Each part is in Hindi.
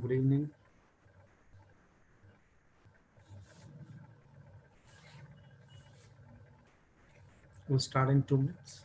Good evening. We'll start in 2 minutes.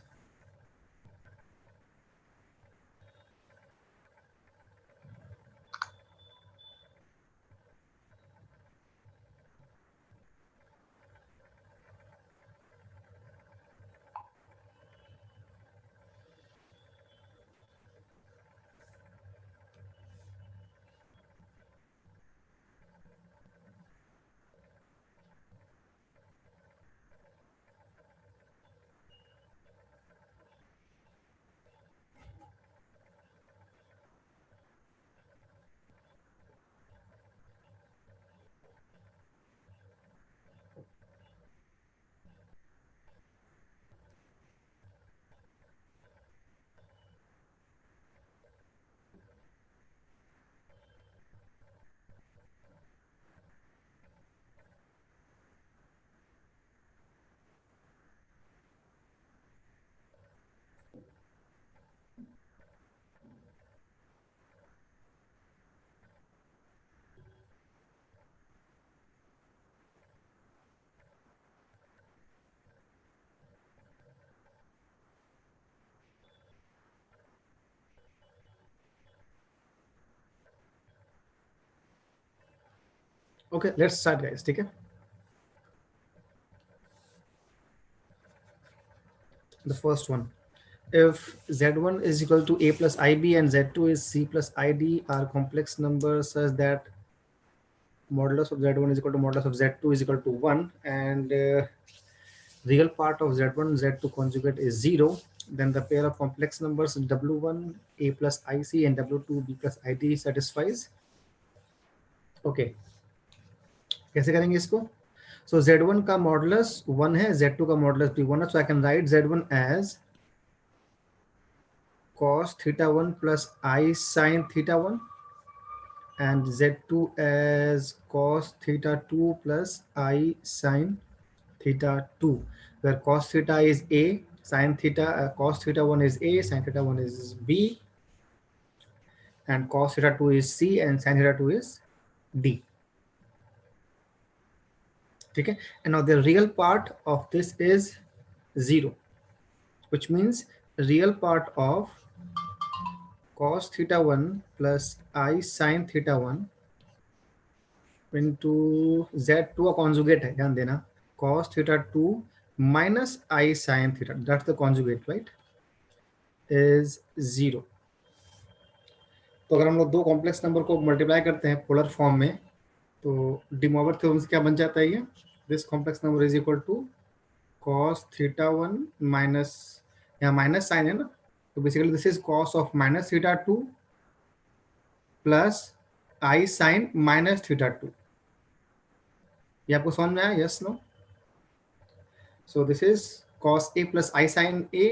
Okay, let's start, guys. ठीक है? The first one. If Z1 is equal to A plus IB and Z2 is C plus ID are complex numbers such that modulus of Z1 is equal to modulus of Z2 is equal to 1 and real part of Z1 Z2 conjugate is 0, then the pair of complex numbers W1 A plus IC and W2 B plus ID satisfies. Okay, कैसे करेंगे इसको? So Z1 का modulus 1 है, Z2 का modulus भी 1 है, so I can write Z1 as cos theta 1 plus I sin theta 1 and Z2 as cos theta 2 plus I sin theta 2, where cos theta is A, sin theta, cos theta 1 is A, sin theta 1 is B, and cos theta 2 is C and sin theta 2 is D. Okay, and now the real part of this is 0, which means real part of cos theta 1 plus I sin theta 1 into Z2 का conjugate है, ध्यान देना, cos theta 2 minus I sin theta, that's the conjugate, right, is 0. तो अगर हम लोग दो कॉम्प्लेक्स नंबर को मल्टीप्लाई करते हैं पोलर फॉर्म में तो डी मॉर्गन थ्योरम से क्या बन जाता है ये, this complex number is equal to cos theta 1 minus, यहाँ माइनस साइन है ना, तो basically this is cos of minus theta 2 plus i sine minus theta 2. ये आपको समझ में आया? Yes no? So this is cos a plus i sine a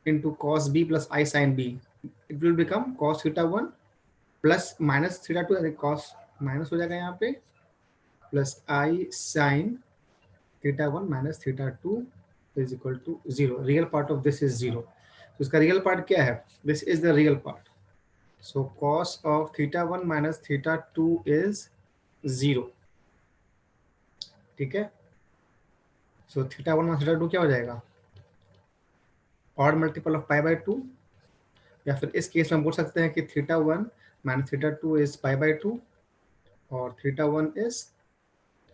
into cos b plus i sine b. It will become cos थीटा 1 प्लस माइनस थीटा 2, यानी cos माइनस हो जाएगा यहाँ पे, plus i sign theta 1 minus theta 2 is equal to 0. Real part of this is 0. So इसका real part क्या है? This is the real part. So cos of theta 1 minus theta 2 is 0. ठीक है? So theta 1 minus theta 2 क्या हो जाएगा? Odd multiple of pi by 2. या फिर इस केस में हम बोल सकते हैं कि theta 1 minus theta 2 is pi by 2 और theta 1 is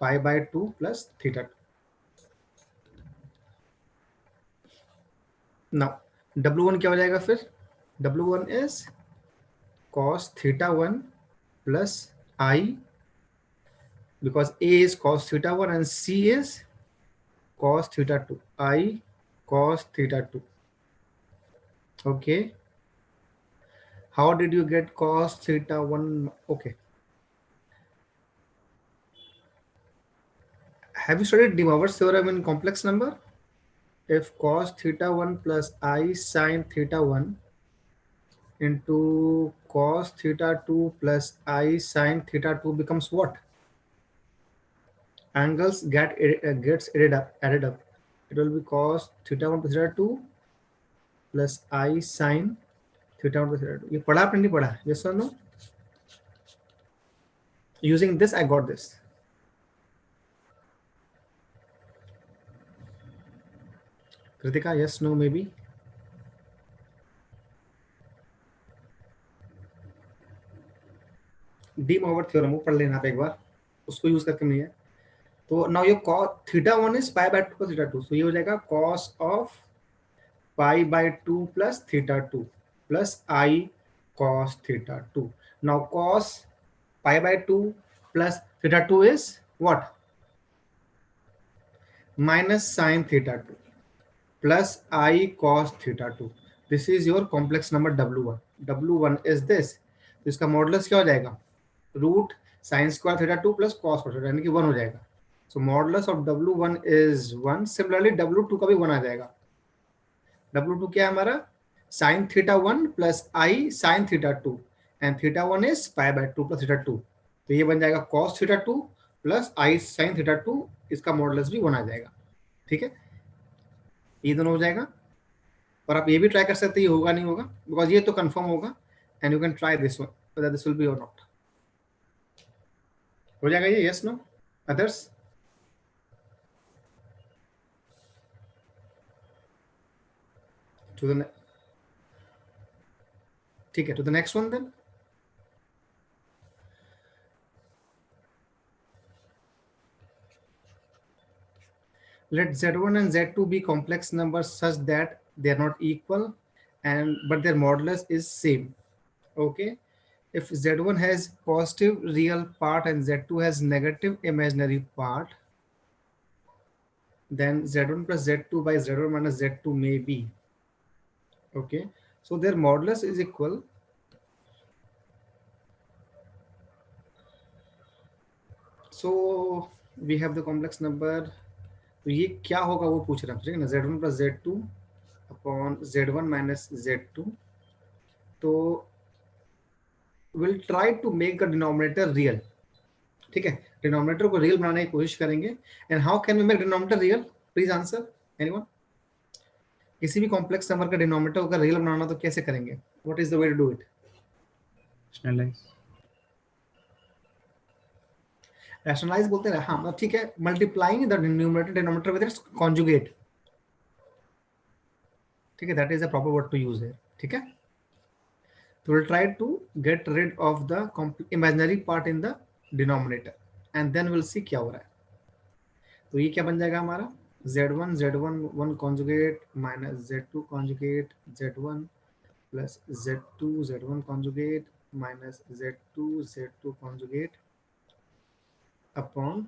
pi by 2 plus theta 2. Now W1 क्या हो जाएगा फिर? W1 is cos theta 1 plus I, because A is cos theta 1 and C is cos theta 2. I cos theta 2. Okay. How did you get cos theta 1? Okay. Have you studied De Moivre's theorem in complex number? If cos theta 1 plus I sin theta 1 into cos theta 2 plus I sin theta 2 becomes what? Angles gets added up. It will be cos theta 1 plus theta 2 plus I sin theta 1 plus theta 2. ये पढ़ा आपने नहीं पढ़ा? Yes or no? Using this, I got this. Kritika, yes, no, maybe. D mower theorem वो पढ़ लेना आप एक बार, उसको यूज करके नहीं है। तो नाउ ये cos थीटा 1 is pi by 2 plus theta 2, सो ये हो जाएगा cos of pi by 2 plus theta 2 plus I cos theta 2. Now cos pi by 2 plus theta 2 is what? Minus sin theta 2 plus I cos theta 2. This is your complex number W1. W1 is this. तो इसका मॉडुलस क्या हो जाएगा? Root sine square theta 2 plus cos theta, यानी कि 1 हो जाएगा. So modulus of W1 is 1. Similarly W2 का भी 1 आ जाएगा. W2 क्या है हमारा? Sine theta 1 plus i sine theta 2 and theta 1 is pi by 2 plus theta 2. तो ये बन जाएगा cos theta 2 plus i sine theta 2. इसका मॉडुलस भी 1 आ जाएगा. ठीक है, ये दोनों हो जाएगा. और आप ये भी ट्राई कर सकते हैं, ये होगा नहीं होगा, बिकॉज ये तो कंफर्म होगा. And you can try this one whether this will be or not. हो जाएगा ये? Yes, no, others? To the ठीक है, to the next one then. Let Z1 and Z2 be complex numbers such that they are not equal and but their modulus is same. Okay, if Z1 has positive real part and Z2 has negative imaginary part, then Z1 plus Z2 by Z1 minus Z2 may be. Okay, so their modulus is equal. So we have the complex number. तो ये क्या होगा वो पूछ रहा है ना, Z1 plus Z2 upon Z1 minus Z2. तो will try to make the denominator real. ठीक है, डिनोमिनेटर को रियल बनाने की कोशिश करेंगे. And how can we make denominator real? Please answer anyone. किसी भी कॉम्प्लेक्स नंबर का डिनोमिनेटर अगर रियल बनाना तो कैसे करेंगे? What is the way to do it? Rationalise बोलते हैं. हाँ, मतलब ठीक है, multiplying the numerator denominator with its conjugate. ठीक है, that is the proper word to use है. ठीक है, तो we'll try to get rid of the imaginary part in the denominator and then we'll see क्या हो रहा है. तो ये क्या बन जाएगा हमारा? Z1 Z1 1 conjugate minus Z2 conjugate Z1 plus Z2 Z1 conjugate minus Z2 Z2 conjugate upon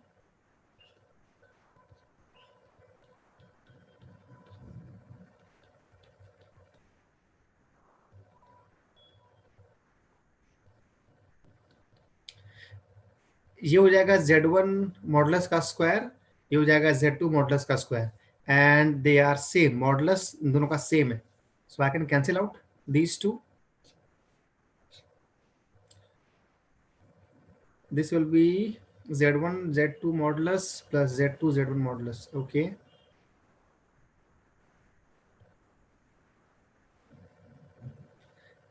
ये हो जाएगा Z1 मॉडुलस का स्क्वायर, ये हो जाएगा Z2 मॉडुलस का square and they are same. Modulus इन दोनों का सेम है, so I can cancel out these two. This will be Z1 Z2 modulus plus Z2 Z1 modulus. Okay,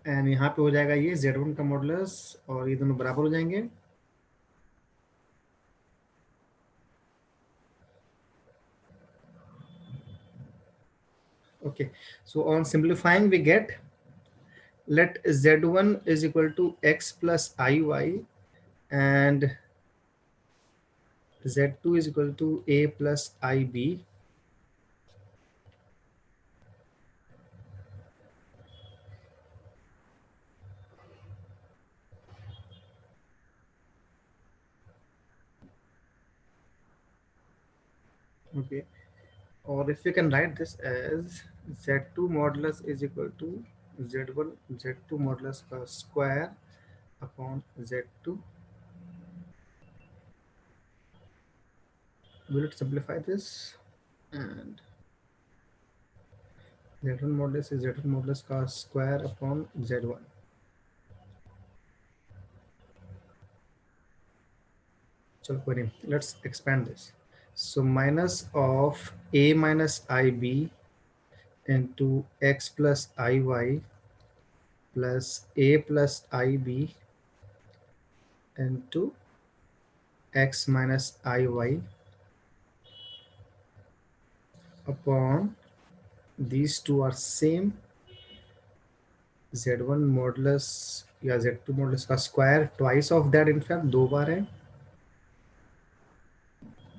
and यहाँ पे हो जाएगा ये Z1 का मॉडुलस और ये दोनों बराबर हो जाएंगे. Okay, so on simplifying we get, let Z1 is equal to X plus IY and Z2 is equal to A plus IB. Okay, or if we can write this as Z2 modulus is equal to Z1 Z2 modulus का square upon Z2. Will it simplify this? And Z1 modulus is Z1 modulus का square upon Z1. चलो कोई नहीं, let's expand this. So minus of A minus IB into X plus IY plus A plus IB into x minus iy upon these two are same, z1 modulus या z2 मॉडुलस का square twice of that, in fact दो बार है,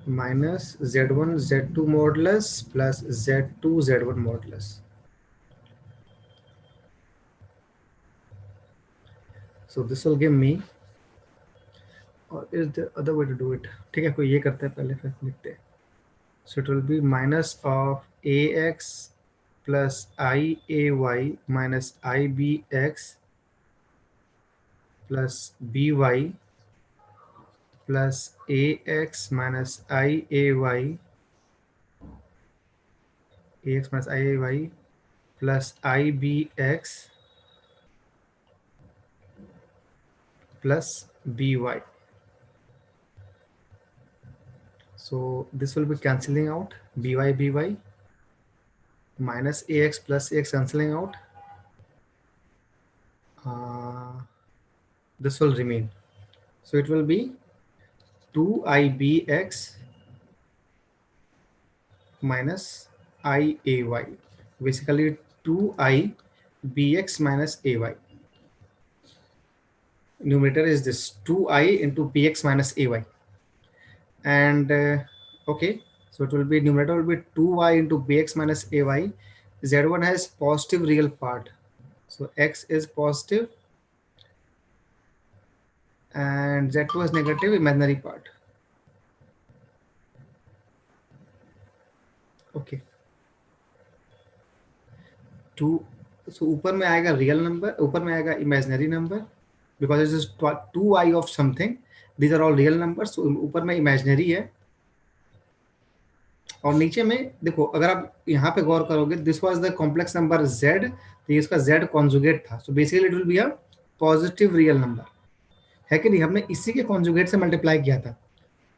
minus z1 z2 modulus plus z2 z1 modulus. So this will give me, or is there other way to do it? ठीक है, कोई ये करते हैं पहले फिर लिखते हैं. So it will be minus of ax plus iay minus ibx plus by plus ax minus iay plus ibx plus by. So this will be cancelling out, by minus ax plus ax cancelling out. This will remain. So it will be 2ibx minus iay, basically 2ibx minus ay. Numerator is this 2I into bx minus ay, and okay, so it will be, numerator will be 2y into bx minus ay. Z1 has positive real part, so x is positive, and Z2 is negative imaginary part. Okay, two, so ऊपर में आएगा रियल नंबर, ऊपर में आएगा imaginary number, because it is 2i of something, these are all real numbers. ऊपर में इमेजिनरी है, और नीचे में देखो, अगर आप यहाँ पे गौर करोगे, this was the complex number z, तो इसका z कॉन्जुगेट था, so basically it will be a positive real number, है कि नहीं? हमने इसी के कॉन्जुगेट से मल्टीप्लाई किया था,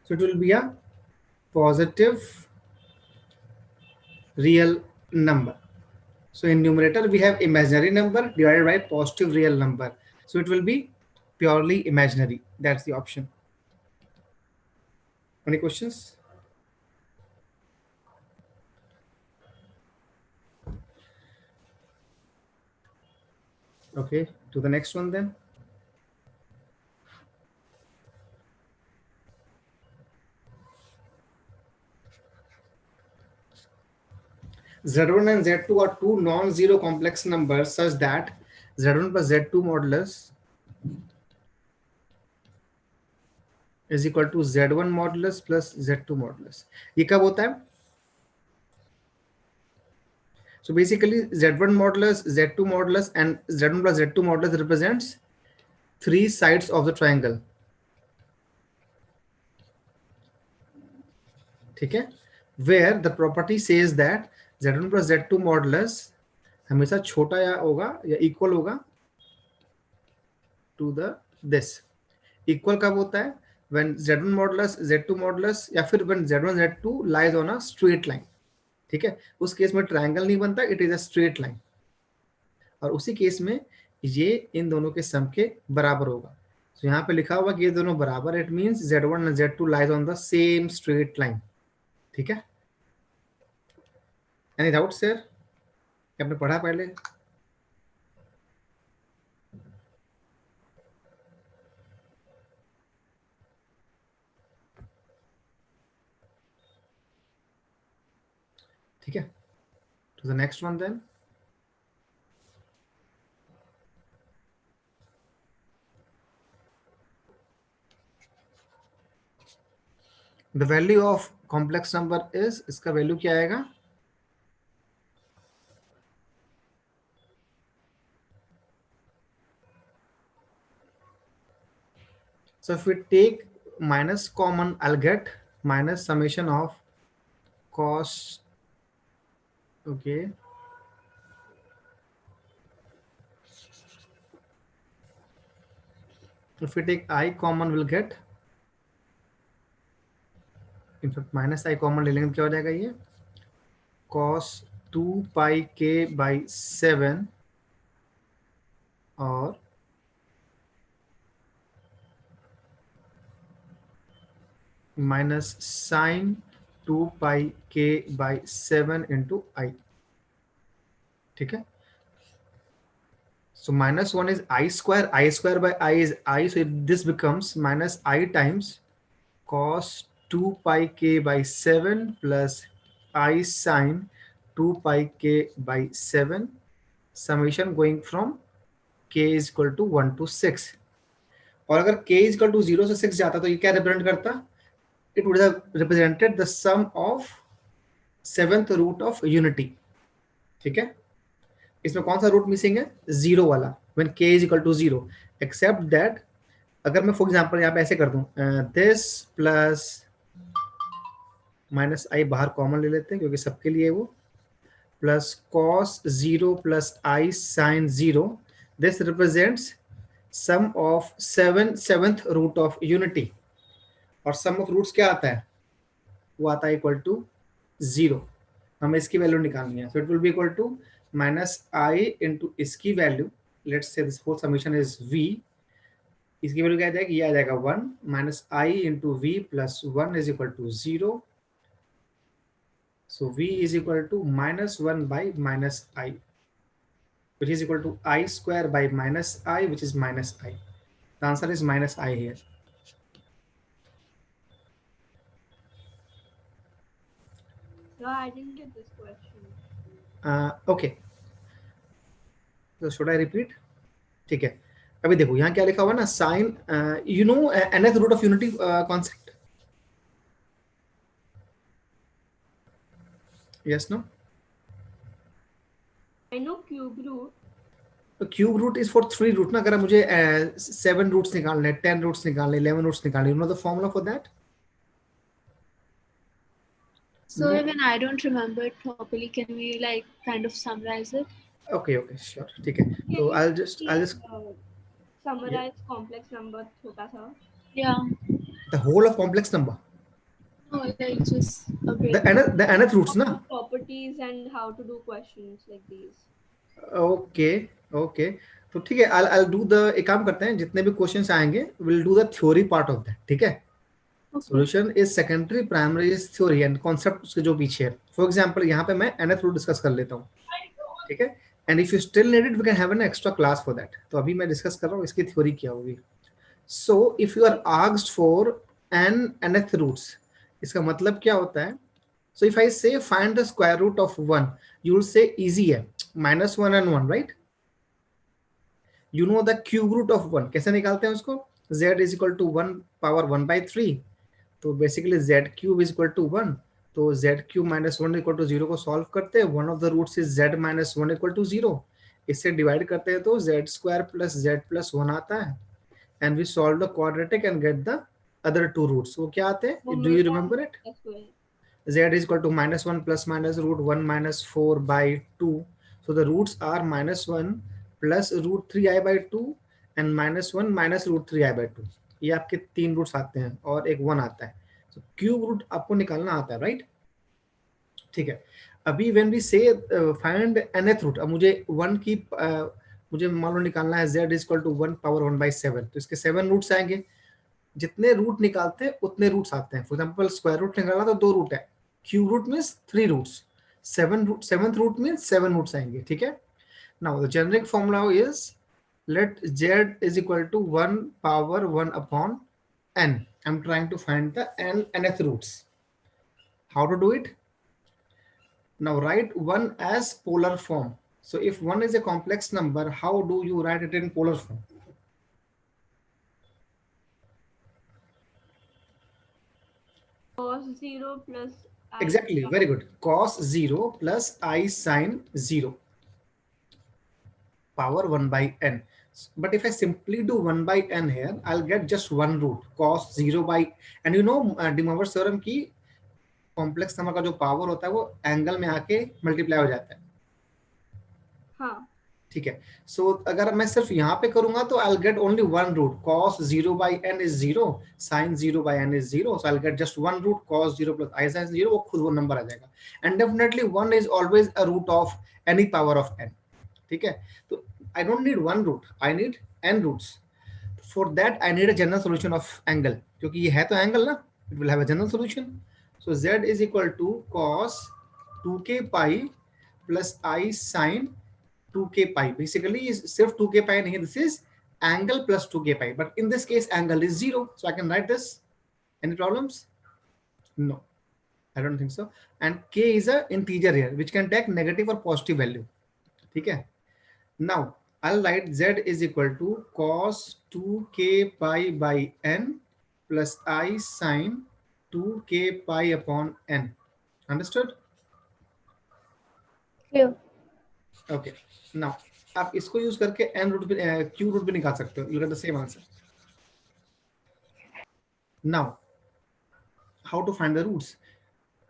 सो it will be a positive real number. So in numerator we have imaginary number divided by positive real number. So it will be purely imaginary. That's the option. Any questions? Okay, to the next one then. Z1 and Z2 are two non-zero complex numbers such that Z1 plus Z2 modulus is equal to Z1 modulus plus Z2 modulus. ये कब होता है? So basically Z1 modulus, Z2 modulus and Z1 plus Z2 modulus represents three sides of the triangle. ठीक है, where the property says that Z1 plus Z2 modulus हमेशा छोटा या होगा या इक्वल होगा टू द दिस. इक्वल कब होता है? when Z1 modulus Z2 modulus या फिर when Z1 Z2 lies on a straight line. ठीक है, उस केस में ट्रायंगल नहीं बनता, it is a straight line, और उसी केस में ये इन दोनों के सम के बराबर होगा. तो यहाँ पे लिखा हुआ कि ये दोनों बराबर, it means Z1 and Z2 lies on the same straight line. ठीक है, एनी डाउट्स सर? आपने पढ़ा पहले? ठीक है, to the next one then. The value of complex number is, इसका वैल्यू क्या आएगा? So if we take minus common, I'll get minus summation of cos. Okay, if we take I common, we'll get, in fact minus I common ले लेंगे, क्या हो जाएगा ये? cos 2 pi k by 7 और माइनस साइन 2πk/7 इंटू आई, ठीक है. So minus 1 is I square by I is I, so this becomes minus I times cos 2πk/7 plus I sin 2πk/7, summation going from k is equal to 1 to 6. और अगर k is equal to 0 से 6 जाता तो ये क्या रिप्रेजेंट करता? It would have represented the sum of seventh root of unity. ठीक है, इसमें कौन सा रूट मिसिंग है? जीरो वाला, when k is equal to 0, except that अगर मैं फॉर एग्जांपल यहाँ पे ऐसे कर दूं, दिस प्लस माइनस आई बाहर कॉमन ले लेते हैं क्योंकि सबके लिए वो, plus cos 0 plus i sine 0, this represents sum of seventh root of unity. और सम ऑफ रूट्स क्या आता है? वो आता है इक्वल टू 0. हमें इसकी वैल्यू निकालनी है, so it will be equal to minus i into इसकी value, let's say this whole summation is v, इसकी वैल्यू क्या आ जाएगी? ये आ जाएगा 1 minus i into v plus 1 is equal to 0. So v is equal to minus 1 by minus i, which is equal to I square by minus I, which is minus I. The answer is minus I here. No, I didn't get this question. Okay. So should I repeat? ठीक है, अभी देखो यहाँ क्या लिखा हुआ ना, sign, you know nth root of unity concept? Yes, no? I know cube root. Cube root is for 3 root ना. अगर मुझे 7 रूट्स निकालने, 10 रूट्स निकालने, 11 रूट्स निकालने, you know the formula for that? So even I don't remember it properly. Can we like kind of summarize it? Okay, sure. ठीक है. So I'll just summarize complex number छोटा सा. Yeah. The whole of complex number. No, like just a bit. The nth roots ना. Properties and how to do questions like these. Okay. तो ठीक है, I'll do the, एक काम करते हैं, जितने भी क्वेश्चंस आएंगे we'll do the theory part of that. ठीक है. Solution is secondary, primary is theory and concept उसके जो पीछे है. For example यहाँ पे मैं nth root डिस्कस कर लेता हूँ, ठीक है. And if you still need it, we can have an extra class for that. तो अभी मैं डिस्कस कर रहा हूँ इसकी थ्योरी क्या होगी. So if you are asked for nth roots, इसका मतलब क्या होता है? So if I say find the square root of 1, you will say easy है, -1 and 1, right? You know the cube root of 1, कैसे निकालते हैं उसको? Z is equal to 1 power 1/3. तो basically z cube is equal to 1. तो z cube minus 1 equal to 0 को सॉल्व करते हैं. One of the roots is z minus 1 equal to 0. इससे डिवाइड करते हैं तो z square plus z plus 1 आता है. And we solve the quadratic and get the other two roots. वो क्या आते हैं? Do you remember it? Z is equal to -1 plus minus root 1 minus 4/2. So the roots are -1 plus root 3i by 2 and -1 minus root 3i/2. ये आपके 3 रूट्स आते हैं और एक 1 आता है. So क्यूब रूट आपको निकालना आता है, राइट? ठीक है. अभी when we say find nth root, अब मुझे 1 की मुझे मान लो निकालना है z is equal to 1 power 1/7. तो इसके 7 रूट्स आएंगे. जितने रूट निकालते हैं उतने रूट्स आते हैं. फॉर एग्जांपल स्क्वायर रूट निकालना तो 2 रूट है. Cube root means 3 roots. Seventh root means 7 roots आएंगे. ठीक है. Now the generic formula is let z is equal to 1 power 1 upon n. I'm trying to find the nth roots. How to do it? Now write 1 as polar form. So if 1 is a complex number, how do you write it in polar form? Cos 0 plus I. Exactly, very good. Cos 0 plus I sin 0 power 1 by n. But if I simply do 1 by n here, I'll get just one root, cos 0 by, and you know De Moivre's theorem की कॉम्प्लेक्स नंबर का जो पावर होता है वो एंगल में आके मल्टीप्लाई हो जाता है. हाँ. ठीक है. सो अगर मैं सिर्फ यहाँ पे करूंगा तो I'll get only one root. Cos 0 by n is 0, sin 0 by n is 0, so I'll get just one root, cos 0 plus I sin 0. वो खुद वो नंबर आ जाएगा. And definitely 1 is always a root of any power of n. ठीक है. तो I don't need one root, I need n roots. For that I need a general solution of angle, क्योंकि ये है तो angle ना. It will have a general solution. So z is equal to cos 2k pi plus I sine 2k pi. Basically is सिर्फ 2k pi नहीं, this is angle plus 2k pi, but in this case angle is 0, so I can write this. Any problems? No, I don't think so. And k is a integer here which can take negative or positive value. ठीक है? Now I'll write z is equal to cos 2k pi by n plus I sine 2k pi upon n. Understood? Clear. Okay. Now आप इसको यूज करके n रूट भी q रूट भी निकाल सकते हो. You get the same answer. Now how to find the roots?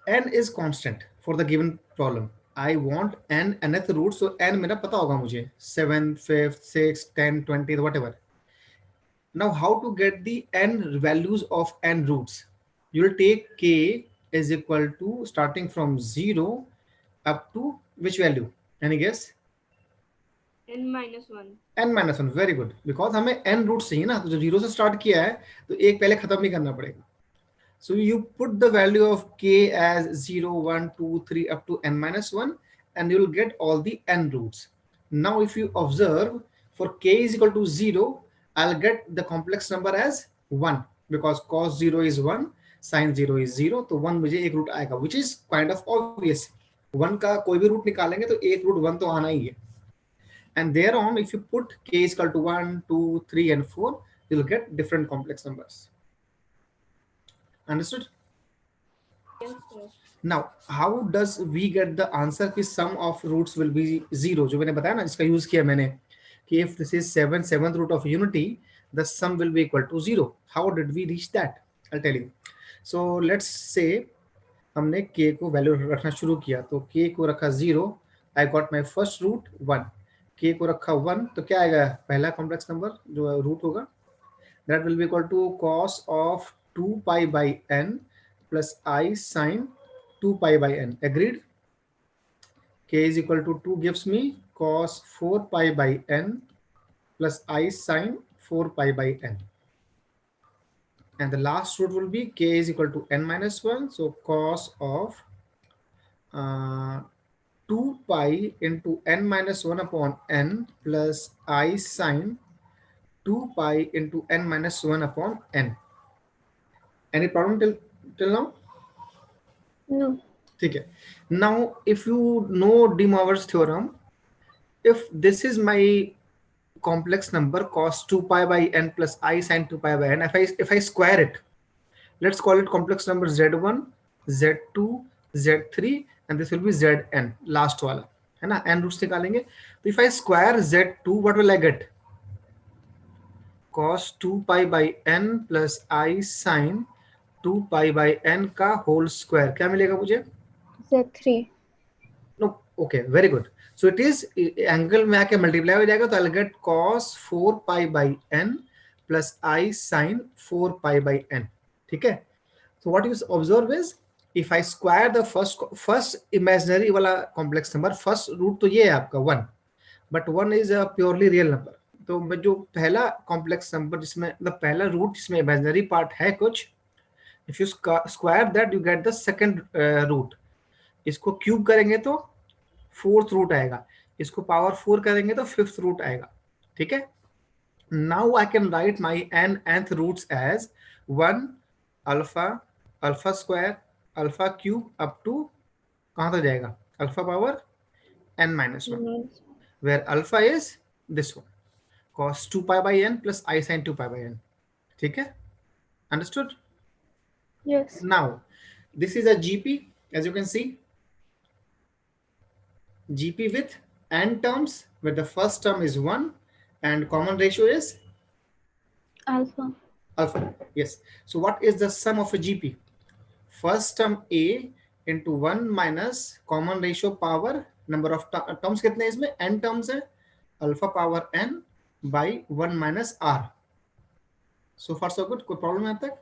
N is constant for the given problem. I want n nth root, so n मेरा पता होगा मुझे 7, 5, 6, 10, 20, whatever. Now how to get the n values of n roots? You will take k is equal to starting from 0 up to which value? Any guess? n-1. n-1. Very good. Because हमें n roots चाहिए ना, तो जब 0 से start किया है तो एक पहले खत्म नहीं करना पड़ेगा. So you put the value of k as 0, 1, 2, 3 up to n-1 and you will get all the n roots. Now if you observe, for k is equal to 0, I'll get the complex number as 1 because cos 0 is 1, sin 0 is 0, तो 1 मुझे एक root आएगा, which is kind of obvious. 1 का कोई भी root निकालेंगे तो एक root 1 तो आना ही है. And thereon, if you put k is equal to 1, 2, 3 and 4, you'll get different complex numbers. Understood? Yes, sir. Now, how does we get the answer कि sum of roots will be 0? जो मैंने बताया ना, जिसका यूज किया मैंने कि if this is 7th root of unity, the sum will be equal to 0. How did we reach that? I'll tell you. So let's say हमने k को वैल्यू रखना शुरू किया, तो k को रखा 0, I got my first root 1. k को रखा 1, तो क्या आएगा पहला कॉम्प्लेक्स नंबर जो रूट होगा? That will be equal to cos of 2 pi by n plus I sine 2 pi by n. Agreed? K is equal to 2 gives me cos 4 pi by n plus I sine 4 pi by n. And the last root will be k is equal to n-1. So cos of 2 pi into n-1 upon n plus I sine 2 pi into n-1 upon n. Any problem till now? No. Okay. Now, if you know De Moivre's theorem, if this is my complex number cos 2 pi by n plus I sine 2 pi by n, if I square it, let's call it complex number z1, z2, z3, and this will be zn, last वाला है ना, n roots निकालेंगे. तो if I square z2, what will I get? Cos 2 pi by n plus I sine 2 pi by n का whole square. क्या मिलेगा मुझे? Z3. No, okay, very good. So it is angle में आके multiply हो जाएगा, तो I'll get cos 4 pi by n plus I sine 4 pi by n. ठीक है? So what you observe is, if I square the first imaginary वाला complex number, first root तो ये है आपका 1, but 1 is a purely real number. तो जो पहला complex number जिसमें मतलब पहला root जिसमें imaginary part है कुछ, if you square that, you get the second root. इसको क्यूब करेंगे तो 4th रूट आएगा, इसको पावर 4 करेंगे तो 5th रूट आएगा. ठीक है? Now I can write my nth roots as 1 alpha, alpha square, alpha cube up to कहाँ तक जाएगा? Alpha power n-1, where alpha is this one, cos 2 pi by n plus I sin 2 pi by n. ठीक है? Understood? Yes. Now, this is a GP, as you can see. GP with n terms, where the first term is 1 and common ratio is Alpha. alpha. Yes. So what is the sum of a GP? First term a into 1 minus common ratio power number of terms कितने हैं इसमें? n terms है, alpha power n by 1 minus r. So far so good. कोई problem है अब तक?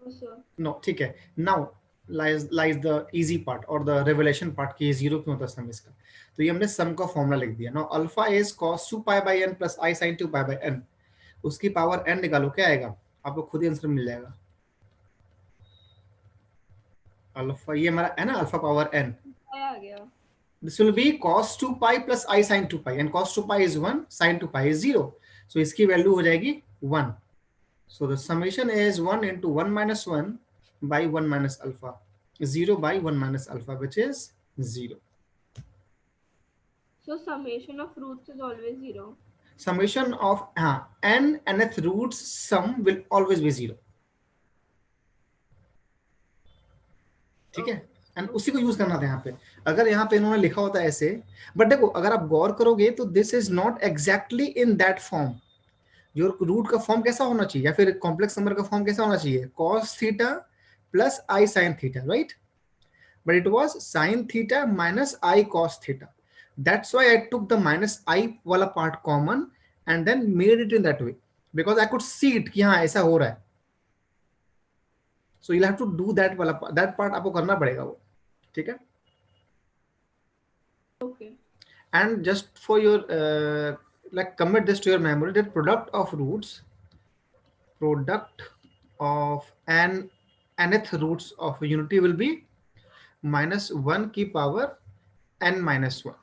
No, sir. No. ठीक है. Now lies the easy part or the revelation part कि 0 क्यों होता है सम इसका. तो ये हमने सम का फॉर्मूला लिख दिया. Now alpha is cos 2 pi by n plus I sin 2 pi by n. उसकी पावर n निकालो, क्या आएगा? आपको खुद ही आंसर मिल जाएगा. अल्फा, ये हमारा है ना अल्फा पावर n. आ गया. This will be cos 2 pi plus I sin 2 pi, and cos 2 pi is 1, sin 2 pi is 0. So इसकी वैल्यू हो जाएगी 1. So the summation is 1 into 1 minus 1 by 1 minus alpha, 0 by 1 minus alpha, which is 0. So summation of roots is always 0. Summation of n nth roots sum will always be 0. ठीक है, एंड उसी को यूज करना था यहाँ पे. अगर यहाँ पे इन्होंने लिखा होता है ऐसे, बट देखो अगर आप गौर करोगे तो this is not exactly in that form. जो रूट का फॉर्म कैसा होना चाहिए, या फिर कॉम्प्लेक्स नंबर का फॉर्म कैसा होना चाहिए, cos theta plus i sine theta, right? But it was sin theta minus i cos theta. That's why I took the minus i वाला part common and then made it in that way, because I could see it कि हाँ ऐसा हो रहा है. So you have to do that वाला, दैट पार्ट आपको करना पड़ेगा वो. ठीक है. Okay. And just for your like commit this to your memory, that product of nth roots of unity will be minus 1 की power n minus 1.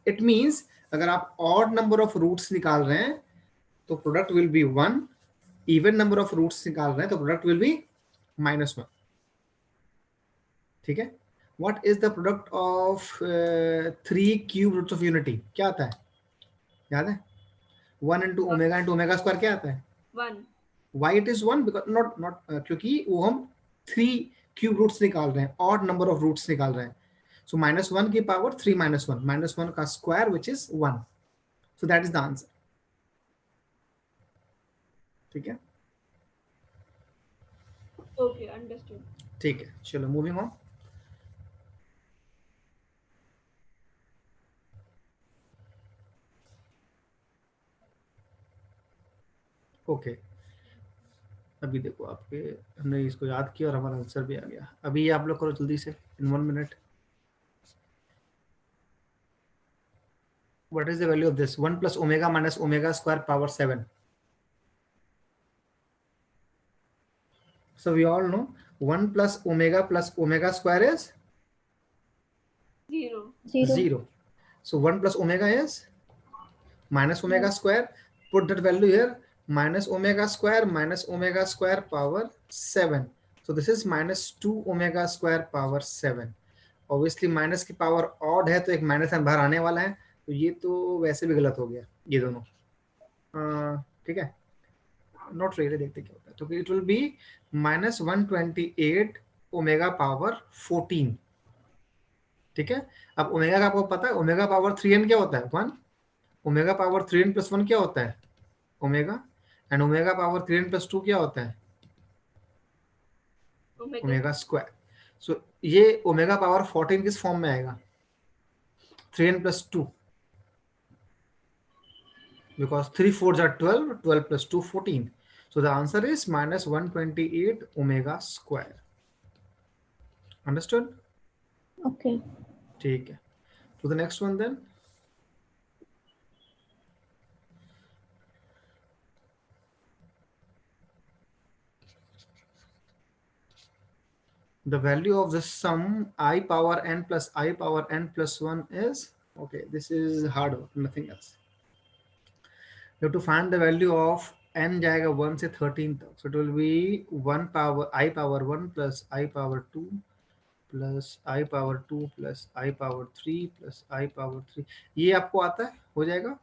It means अगर आप odd number of roots निकाल रहे हैं तो product will be 1, even number of roots निकाल रहे हैं तो product will be minus 1. ठीक है. What is the product of 3 cube roots of unity? क्या आता है, याद है? 1 into omega square क्या आता है? 1. Why it is 1? Because not क्योंकि वो हम 3 cube roots निकाल रहे हैं, odd number of roots निकाल रहे हैं. So minus 1 की power 3 minus 1, minus 1 का square which is 1. So that is the answer. ठीक है. Okay, understood. ठीक है, चलो moving on. ओके अभी देखो आपके, हमने इसको याद किया और हमारा आंसर भी आ गया. अभी ये आप लोग करो जल्दी से इन 1 minute. What is the value of this 1 plus omega minus omega square power 7? So we all know 1 plus omega square is 0. 0. So 1 plus omega is minus omega square. Put that value here, minus omega square power 7. So this is minus 2 omega square power 7. Obviously minus की पावर ऑड है तो एक माइनस साइन बाहर आने वाला है, तो ये तो वैसे भी गलत हो गया ये दोनों. ठीक है, नॉट रियली, देखते क्या होता है. तो it will B minus 128 omega power 14. ठीक है. अब ओमेगा का आपको पता है, ओमेगा पावर 3n क्या होता है, 1. ओमेगा पावर 3n प्लस 1 क्या होता है, omega. And omega power 3n plus 2 क्या होता है, ओमेगा स्क्वायर. सो ये ओमेगा पावर 14 किस फॉर्म में आएगा, 3n plus 2, because 3 4 are 12, 12 plus 2 14. So the answer is minus 128 omega square. Understood? Okay. ठीक है. To the next one then. The value of the sum I power n plus I power n plus 1 is, okay, this is hard work, nothing else. You have to find the value of n जाएगा 1 से 13 तक. So it will be 1 power I power 1 plus I power 2 plus I power 2 plus I power 3 plus I power 3. ये आपको आता है, हो जाएगा?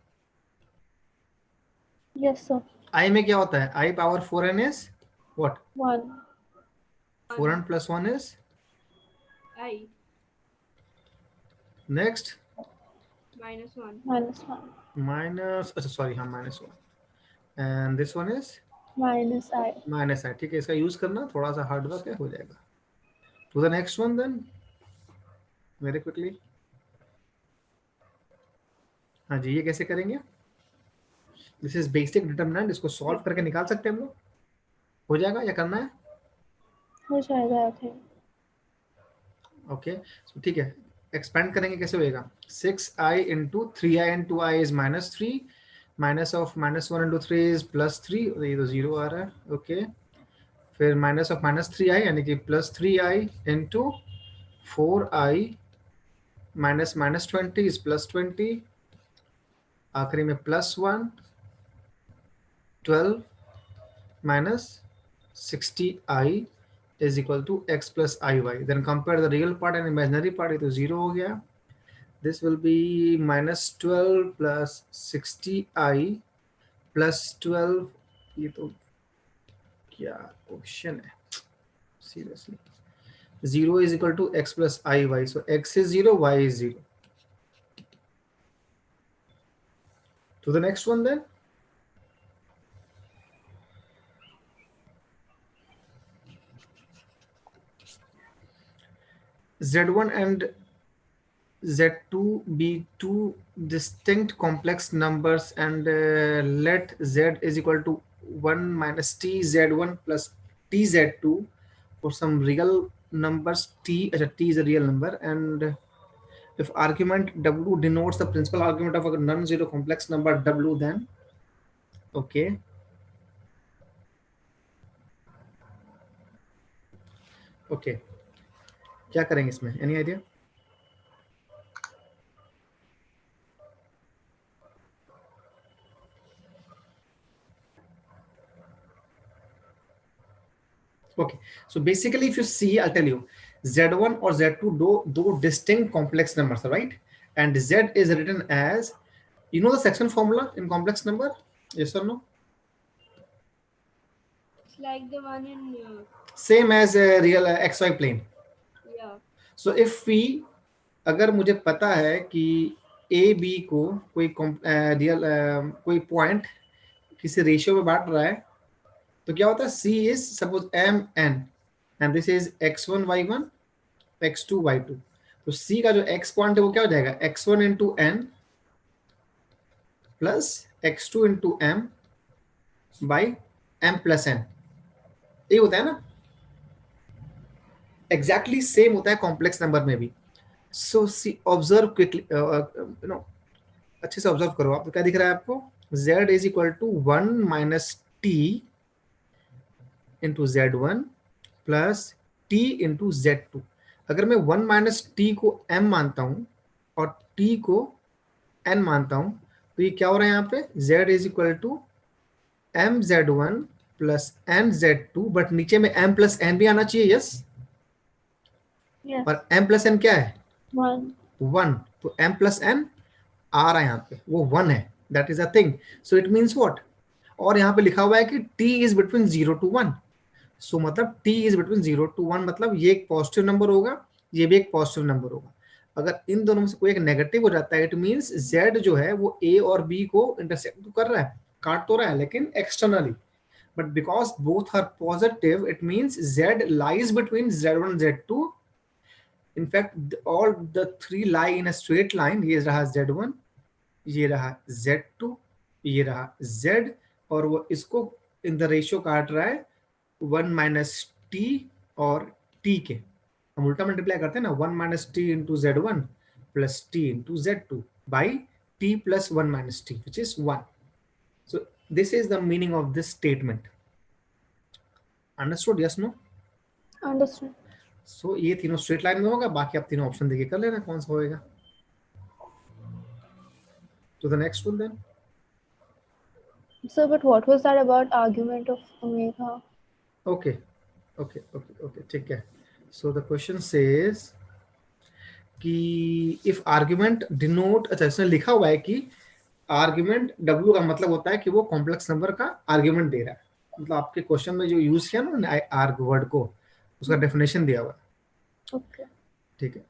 Yes, sir. I में क्या होता है, I power 4n is what? 1. 4n plus 1 is? I. Next? Minus 1. Minus 1. Minus, अच्छा sorry, हाँ minus 1. And this one is? Minus I. Minus I. ठीक है, इसका यूज करना, थोड़ा सा हार्ड वर्क है, हो जाएगा. To the next one then. Very quickly. हाँ जी, ये कैसे करेंगे? This is basic determinant. इसको सॉल्व करके निकाल सकते हैं हम लोग, हो जाएगा या करना है? हो जाएगा, I think. ओके, सो ठीक है, एक्सपेंड करेंगे, कैसे होएगा? 6i into 3i into I is minus 3, minus of minus 1 into 3 is plus 3. ये तो 0 आ रहा है. ओके, फिर माइनस ऑफ माइनस 3i यानी कि plus 3i into 4i minus minus 20 is plus 20, आखिरी में plus 1 12 minus 60i is equal to x plus iy. Then compare the real part and imaginary part. ये तो 0 हो गया. This will be minus 12 plus 60i plus 12. ये तो क्या क्वेश्चन है seriously. 0 is equal to x plus iy. So x is 0, y is 0. To the next one then. Z1 and Z2 be two distinct complex numbers, and let Z is equal to 1 minus t Z1 plus t Z2 for some real numbers t. T is a real number, and if argument W denotes the principal argument of a non-zero complex number W, then okay. Okay, क्या करेंगे इसमें? Any idea? Okay, so basically if you see, I'll tell you, Z1 or Z2 do distinct complex numbers, right? And Z is written as, you know the section formula in complex number? Yes or no? It's like the one in Same as a real XY plane. yeah. So if we, अगर मुझे पता है कि ए बी को कोई रियल कोई पॉइंट किसी रेशियो में बांट रहा है, तो क्या होता है? C is suppose MN and this is x1 y1 x2 y2. तो C का जो x पॉइंट है वो क्या हो जाएगा? x1 into n plus x2 into m by m plus n. ये होता है ना? एग्जैक्टली सेम होता है कॉम्प्लेक्स नंबर में भी. सो सी ऑब्जर्व क्विकली, यू नो, अच्छे से ऑब्जर्व करो आप. तो क्या दिख रहा है आपको? z is equal to 1 minus t into Z1 plus t into Z2. अगर मैं 1 माइनस टी को m मानता हूं और t को n मानता हूं, तो ये क्या हो रहा है यहाँ पे? z is equal to m Z1 plus n Z2, but नीचे में m प्लस n भी आना चाहिए. Yes Yes. और m प्लस n क्या है? 1. 1. तो m प्लस n आ रहा है यहाँ पे, वो 1 है. That is a thing. So it means what? और यहाँ पे लिखा हुआ है कि t इज बिटवीन 0 to 1. सो मतलब t इज बिटवीन 0 to 1, मतलब ये एक पॉजिटिव नंबर होगा, ये भी एक पॉजिटिव नंबर होगा. अगर इन दोनों में से कोई एक नेगेटिव हो जाता है, इट मीन्स z जो है वो a और b को इंटरसेक्ट तो कर रहा है, काट तो रहा है, लेकिन externally. But because both are positive, it means z lies between Z1 and Z2. In fact, all the three lie in a straight line. ये रहा Z1, ये रहा Z2, ये रहा Z, और वो इसको इन द रेशियो काट रहा है 1 माइनस टी और t के. हम उल्टा मल्टीप्लाई करते हैं ना, 1 minus t into Z1 plus t into Z2 by t plus 1 minus t which is 1. So this is the meaning of this statement. Understood? Yes no? Understood. सो ये तीनों स्ट्रेट लाइन में होगा, बाकी आप तीनों ऑप्शन देखिए कर लेना कौन सा होएगा. To the next one then. So, but what was that about argument of omega? Okay, ठीक है. So the question says कि if argument denote, अच्छा इसमें लिखा हुआ है कि argument W का मतलब होता है कि वो कॉम्प्लेक्स नंबर का आर्ग्यूमेंट दे रहा है. मतलब आपके क्वेश्चन में जो यूज किया ना आर्ग वर्ड को, उसका डेफिनेशन दिया हुआ है. Okay. ठीक है,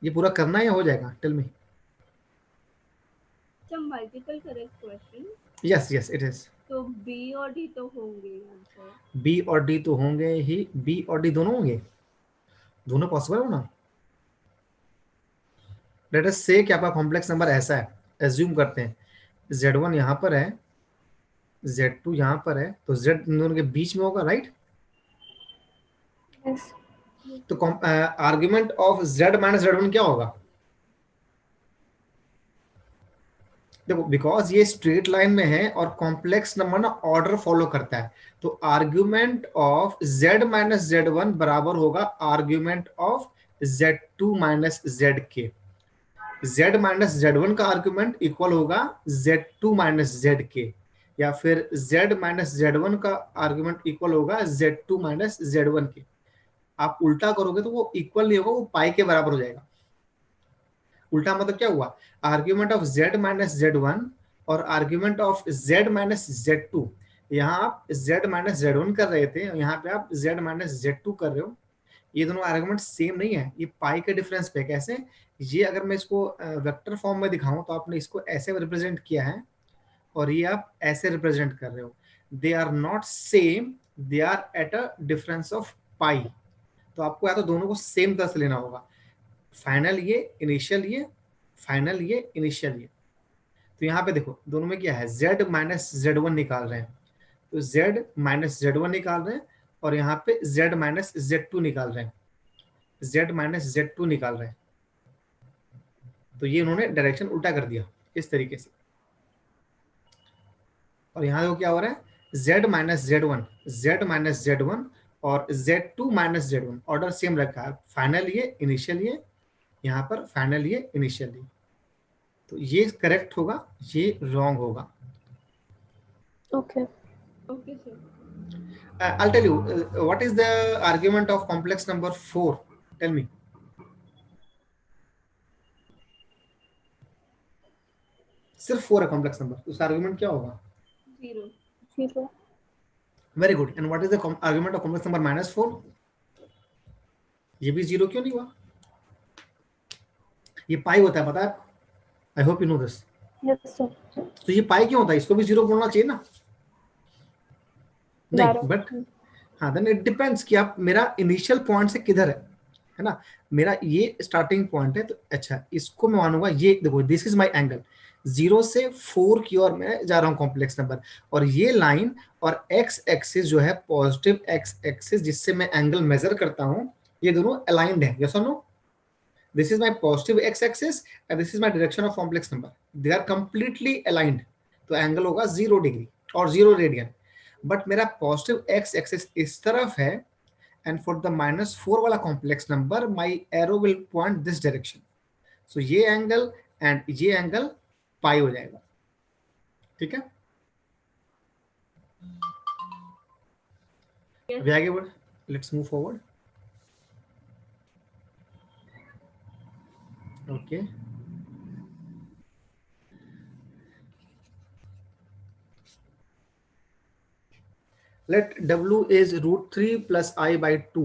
ये पूरा करना है या हो जाएगा? Tell me. Some multiple correct question. Yes yes it is. तो B और D तो होंगे आंसर. B और D तो होंगे ही. B और D दोनों होंगे, दोनों पॉसिबल हो ना. लेट अस से कि आपका कॉम्प्लेक्स नंबर ऐसा है, एज्यूम करते हैं Z1 यहाँ पर है, Z2 यहाँ पर है, तो Z इन दोनों के बीच में होगा, राइट? Yes. तो argument of Z minus Z1 क्या होगा? देखो बिकॉज ये स्ट्रेट लाइन में है और कॉम्प्लेक्स नंबर ना ऑर्डर फॉलो करता है, तो argument of z minus z1 बराबर होगा argument of z2 minus zk। z minus z1 का आर्ग्यूमेंट इक्वल होगा z2 माइनस zk, या फिर z माइनस z1 का आर्ग्यूमेंट इक्वल होगा z2 माइनस z1 के। आप उल्टा करोगे तो वो इक्वल नहीं होगा, वो पाई के बराबर हो जाएगा। उल्टा मतलब क्या हुआ, argument of z minus z1 और argument of z minus z2, यहाँ आप z माइनस z1 कर रहे थे, यहाँ पे आप z माइनस z2 कर रहे हो। ये दोनों आर्गुमेंट सेम नहीं है, ये पाई के डिफरेंस पे। कैसे, ये अगर मैं इसको वेक्टर फॉर्म में दिखाऊं तो आपने इसको ऐसे रिप्रेजेंट किया है और ये आप ऐसे रिप्रेजेंट कर रहे हो। They are not same, they are at a difference of pi. तो आपको या तो दोनों को सेम तरह से लेना होगा, फाइनल ये इनिशियल ये, फाइनल ये इनिशियल ये। तो यहाँ पे देखो दोनों में क्या है, z माइनस z1 निकाल रहे हैं, तो z माइनस z1 निकाल रहे हैं और यहाँ पे z माइनस z2 निकाल रहे हैं, z माइनस z2 निकाल रहे हैं। तो ये उन्होंने डायरेक्शन उल्टा कर दिया इस तरीके से। और यहाँ देखो क्या हो रहा है, z minus z1, z minus z1 और z2 minus z1, order same रखा है, फाइनल ये इनिशियल ये, यहाँ पर फाइनल ये इनिशियल ये। तो ये करेक्ट होगा, ये रॉन्ग होगा। Okay. Okay, sir. I'll tell you what is the argument of complex number 4, tell me. सिर्फ 4 है कॉम्प्लेक्स नंबर, उसका आर्गुमेंट क्या होगा, 0. 0. Very good. And what is the argument of complex number -4, ये भी 0 क्यों नहीं हुआ, ये पाई होता है पता है, I hope you know this. Yes, sir. तो ये पाई क्यों होता है, इसको भी 0 बोलना चाहिए ना, नहीं, Direct. बट हाँ देन इट डिपेंड्स कि आप मेरा इनिशियल पॉइंट से किधर है ना, मेरा ये स्टार्टिंग पॉइंट है, तो अच्छा इसको मैं मानूंगा, ये देखो दिस इज माय एंगल, 0 से 4 की ओर मैं जा रहा हूँ कॉम्प्लेक्स नंबर, और ये लाइन और एक्स एक्सिस जो है पॉजिटिव एक्स एक्सिस जिससे मैं एंगल मेजर करता हूँ, ये दोनों अलाइंड है, यस और no. This is my positive x axis and this is my direction of complex number, they are completely aligned, तो एंगल होगा 0 डिग्री और 0 रेडियन। बट मेरा पॉजिटिव एक्स एक्सिस इस तरफ है, and for the -4 वाला complex number my arrow will point this direction, so ये angle and ये angle पाई हो जाएगा, ठीक है। Yes. अभी आगे बढ़, let's move forward. Okay, let w is √3 plus I by 2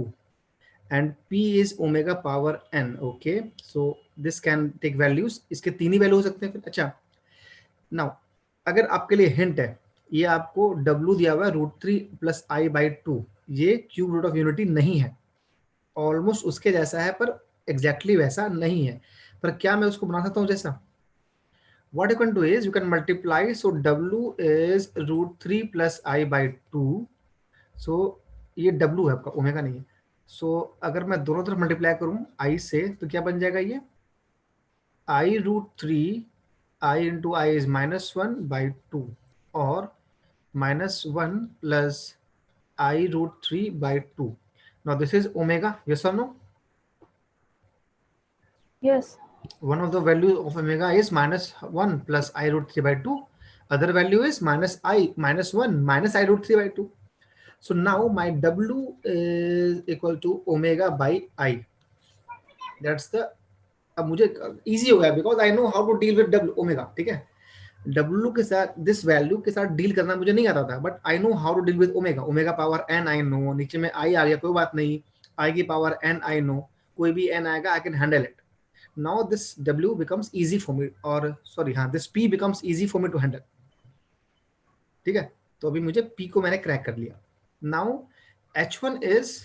and p is omega power n. Okay, so this can take values, इसके तीन ही वैल्यू हो सकते हैं फिर। अच्छा नाउ अगर आपके लिए हिंट है, ये आपको w दिया हुआ है √3 plus I by 2, ये क्यूब रूट ऑफ यूनिटी नहीं है, ऑलमोस्ट उसके जैसा है पर एग्जैक्टली वैसा नहीं है, पर क्या मैं उसको बना सकता हूँ जैसा, what you can do is you can multiply, so w is √3 plus I by 2, so ये w है आपका, ओमेगा नहीं है, so अगर मैं दोनों तरफ मल्टीप्लाई करूं i से तो क्या बन जाएगा, ये I√3 I into I is -1 by 2 और -1 plus I√3 by 2. Now this is omega, yes or no? Yes. One of the value of omega is -1 plus I√3 by 2. Other value is -1 minus I√3 by 2. So now my W is equal to omega by I. That's the, अब मुझे easy हो गया because I know how to deal with W omega, ठीक है। W के साथ दिस वैल्यू के साथ डील करना मुझे नहीं आता था, but I know how to deal with omega, omega power n I know, नीचे में i आ गया कोई बात नहीं, i की पावर n आई नो, कोई भी n आएगा I can handle it. Now this w becomes easy for me, और सॉरी हाँ this p becomes easy for me to handle, ठीक है। तो अभी मुझे p को मैंने क्रैक कर लिया। Now h1 is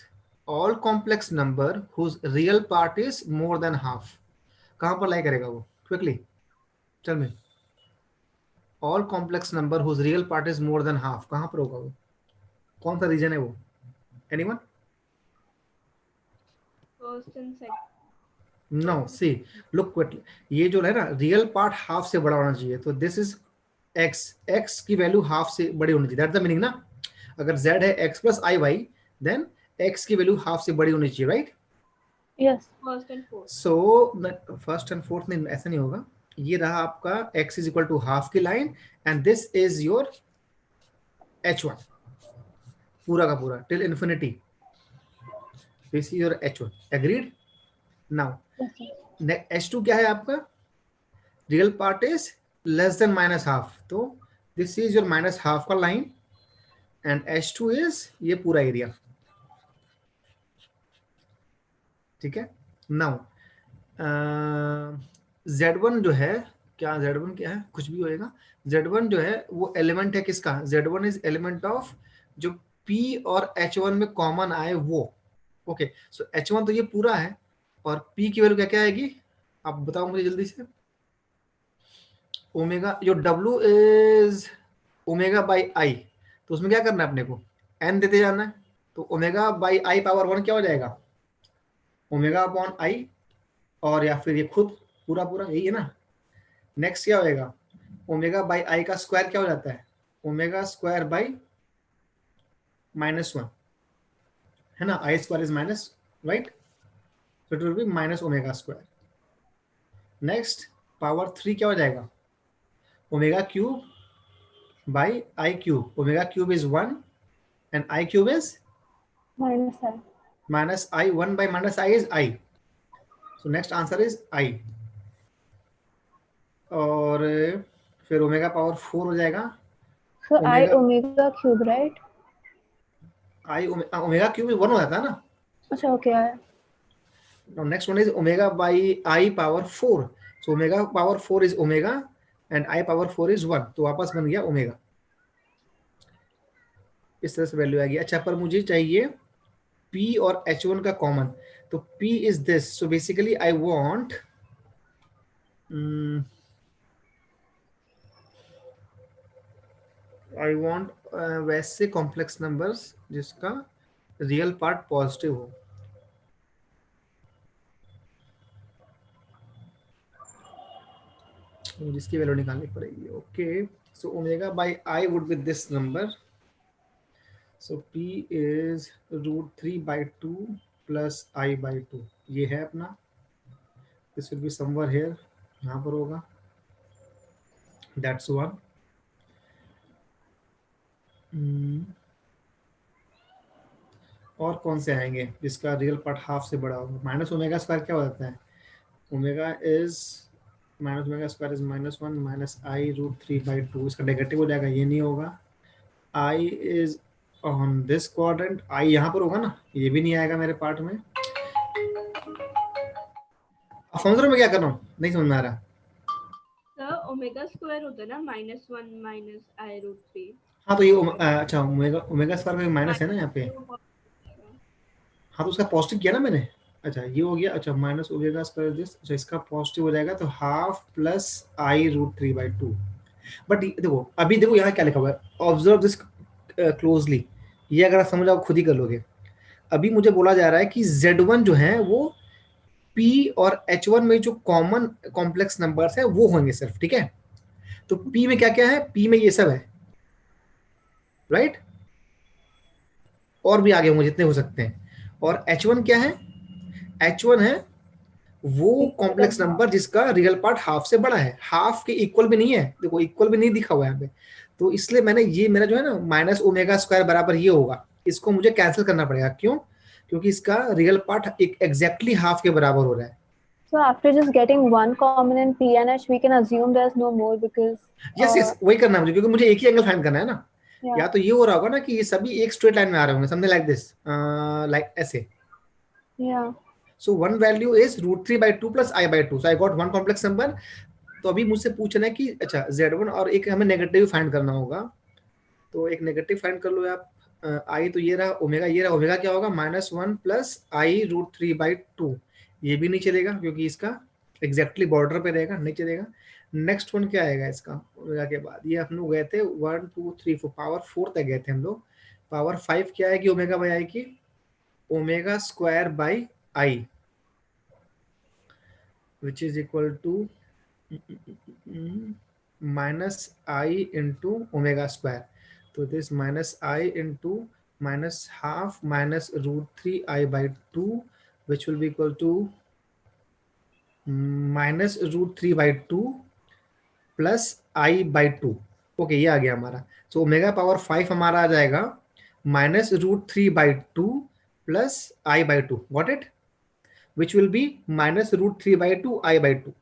all complex number whose real part is more than half, कहां पर लाई करेगा वो, क्विकली चल में, all complex number whose real part is more than half, कहां पर होगा वो, कौन सा रीजन है वो, anyone? First and second. No see look quickly, ये जो है ना रियल पार्ट हाफ से बड़ा होना चाहिए, तो दिस इज एक्स, एक्स की वैल्यू हाफ से बड़ी होनी चाहिए, दैट द मीनिंग ना। अगर z है x plus i y, then x की वैल्यू हाफ से बड़ी होनी चाहिए, right. Yes. First and fourth. So first and fourth नहीं, ऐसा नहीं होगा, ये रहा आपका x is equal to half की line and this is your h1 पूरा का पूरा till infinity, this is your h1, agreed. Now Yes, sir. h2 क्या है आपका, real part is less than minus half, तो this is your minus half का लाइन एंड h2 इज ये पूरा एरिया, ठीक है। नाउ z1 जो है, क्या z1 क्या है, कुछ भी होएगा, z1 जो है वो एलिमेंट है किसका, z1 इज एलिमेंट ऑफ जो p और h1 में कॉमन आए वो, ओके। सो h1 तो ये पूरा है और p की वैल्यू क्या क्या आएगी, आप बताओ मुझे जल्दी से। ओमेगा, जो w is omega by I, तो उसमें क्या करना है अपने को, n देते जाना है, तो ओमेगा बाई आई पावर 1 क्या हो जाएगा, ओमेगा अपॉन आई, और या फिर ये खुद पूरा पूरा यही है ना। नेक्स्ट क्या होएगा, ओमेगा बाई आई का स्क्वायर क्या हो जाता है, ओमेगा स्क्वायर बाई -1, है ना, i square is minus, right, so it will be minus omega square. Next power 3 क्या हो जाएगा, omega cube by i cube, omega cube is 1 and i cube is Minus I. Minus i, 1 by minus i is i, so next answer is i. और फिर ओमेगा पावर 4 हो जाएगा, So I omega omega cube, right? I, omega cube is 1 हो जाता है ना। अच्छा, okay. Now next one is omega by I power 4. So omega power 4 is omega and I power 4 is 1. तो वापस बन गया ओमेगा, इस तरह से वैल्यू आएगी। अच्छा, पर मुझे चाहिए P और H1 का कॉमन, तो P is this, so basically I want वैसे कॉम्प्लेक्स नंबर्स जिसका रियल पार्ट पॉजिटिव हो, जिसकी वैल्यू निकालनी पड़ेगी, okay. So omega by I would be this number, so p is √3/2 plus I/2, ये है अपना, this will be somewhere here, यहाँ पर होगा, that's one। और कौन से आएंगे जिसका रियल पार्ट हाफ से बड़ा होगा, माइनस ओमेगा स्क्वायर क्या हो जाता है, omega is minus omega square is -1 minus i √3/2, इसका नेगेटिव हो जाएगा, ये नहीं होगा। I is on this quadrant, i यहाँ पर होगा ना, ये भी नहीं आएगा मेरे पार्ट में। आप समझ रहे हो मैं क्या कर रहा हूँ, नहीं समझ में आ रहा। सर ओमेगा स्क्वायर होता है ना -1 माइनस I√3। हाँ तो ये अच्छा ओमेगा, ओमेगा स्क्वायर का माइनस है ना यहाँ पे, हाँ तो उसका पॉजिटिव किया ना मैंने, अच्छा ये हो गया, अच्छा माइनस ओमेगा स्क्वायर दिस, अच्छा इसका पॉजिटिव हो जाएगा, तो हाफ प्लस I√3/2। बट देखो अभी देखो यहाँ क्या लिखा हुआ है, ऑब्जर्व दिस क्लोजली, ये अगर आप समझ आओ खुद ही कर लोगे। अभी मुझे बोला जा रहा है कि Z1 जो है वो P और H1 में जो कॉमन कॉम्प्लेक्स नंबर्स है वो होंगे सिर्फ, ठीक है। तो P में क्या क्या है, P में ये सब है, राइट, और भी आगे होंगे जितने हो सकते हैं। और H1 क्या है, H1 है वो कॉम्प्लेक्स नंबर जिसका रियल पार्ट हाफ से बड़ा है, हाफ के इक्वल भी नहीं है, देखो इक्वल भी नहीं दिखा हुआ है यहाँ पे, तो इसलिए मैंने ये मेरा जो है ना माइनस ओमेगा स्क्वायर बराबर ये होगा, इसको मुझे कैंसिल करना पड़ेगा, क्यों, क्योंकि इसका रियल पार्ट एक एग्जैक्टली हाफ के बराबर हो रहा है। So after just getting one common in P and H, we can assume there's no more because yes yes वही करना है मुझे, क्योंकि मुझे एक ही एंगल फाइंड करना है ना। yeah, या तो ये हो रहा होगा ना कि ये सभी एक स्ट्रेट लाइन में आ रहे होंगे, समथिंग लाइक दिस, लाइक ऐसे। yeah. So one value is √3/2 plus I/2, so I got one complex number. तो अभी मुझसे पूछना है कि अच्छा Z1 और एक हमें नेगेटिव फाइंड करना होगा, तो एक नेगेटिव फाइंड कर लो आप, आई तो ये रहा ओमेगा, ये रहा ओमेगा क्या होगा -1 प्लस I√3/2, ये भी नहीं चलेगा क्योंकि इसका एग्जैक्टली बॉर्डर पे रहेगा, नहीं चलेगा। नेक्स्ट वन क्या आएगा इसका ओमेगा के बाद, ये हम लोग गए थे 1 2 3 4 पावर 4 तक गए थे हम लोग, पावर 5 क्या आएगी ओमेगा बाई आई की, omega square by I, which is equal to minus I into omega square. So this minus I into minus half minus root 3 I by 2, which will be equal to minus root 3 by 2 plus i by two. Okay, ये आ गया हमारा. सो ओमेगा पावर 5 हमारा आ जाएगा minus root 3 by 2 plus i by 2. Got it? Which will be minus root 3 by 2 i by 2.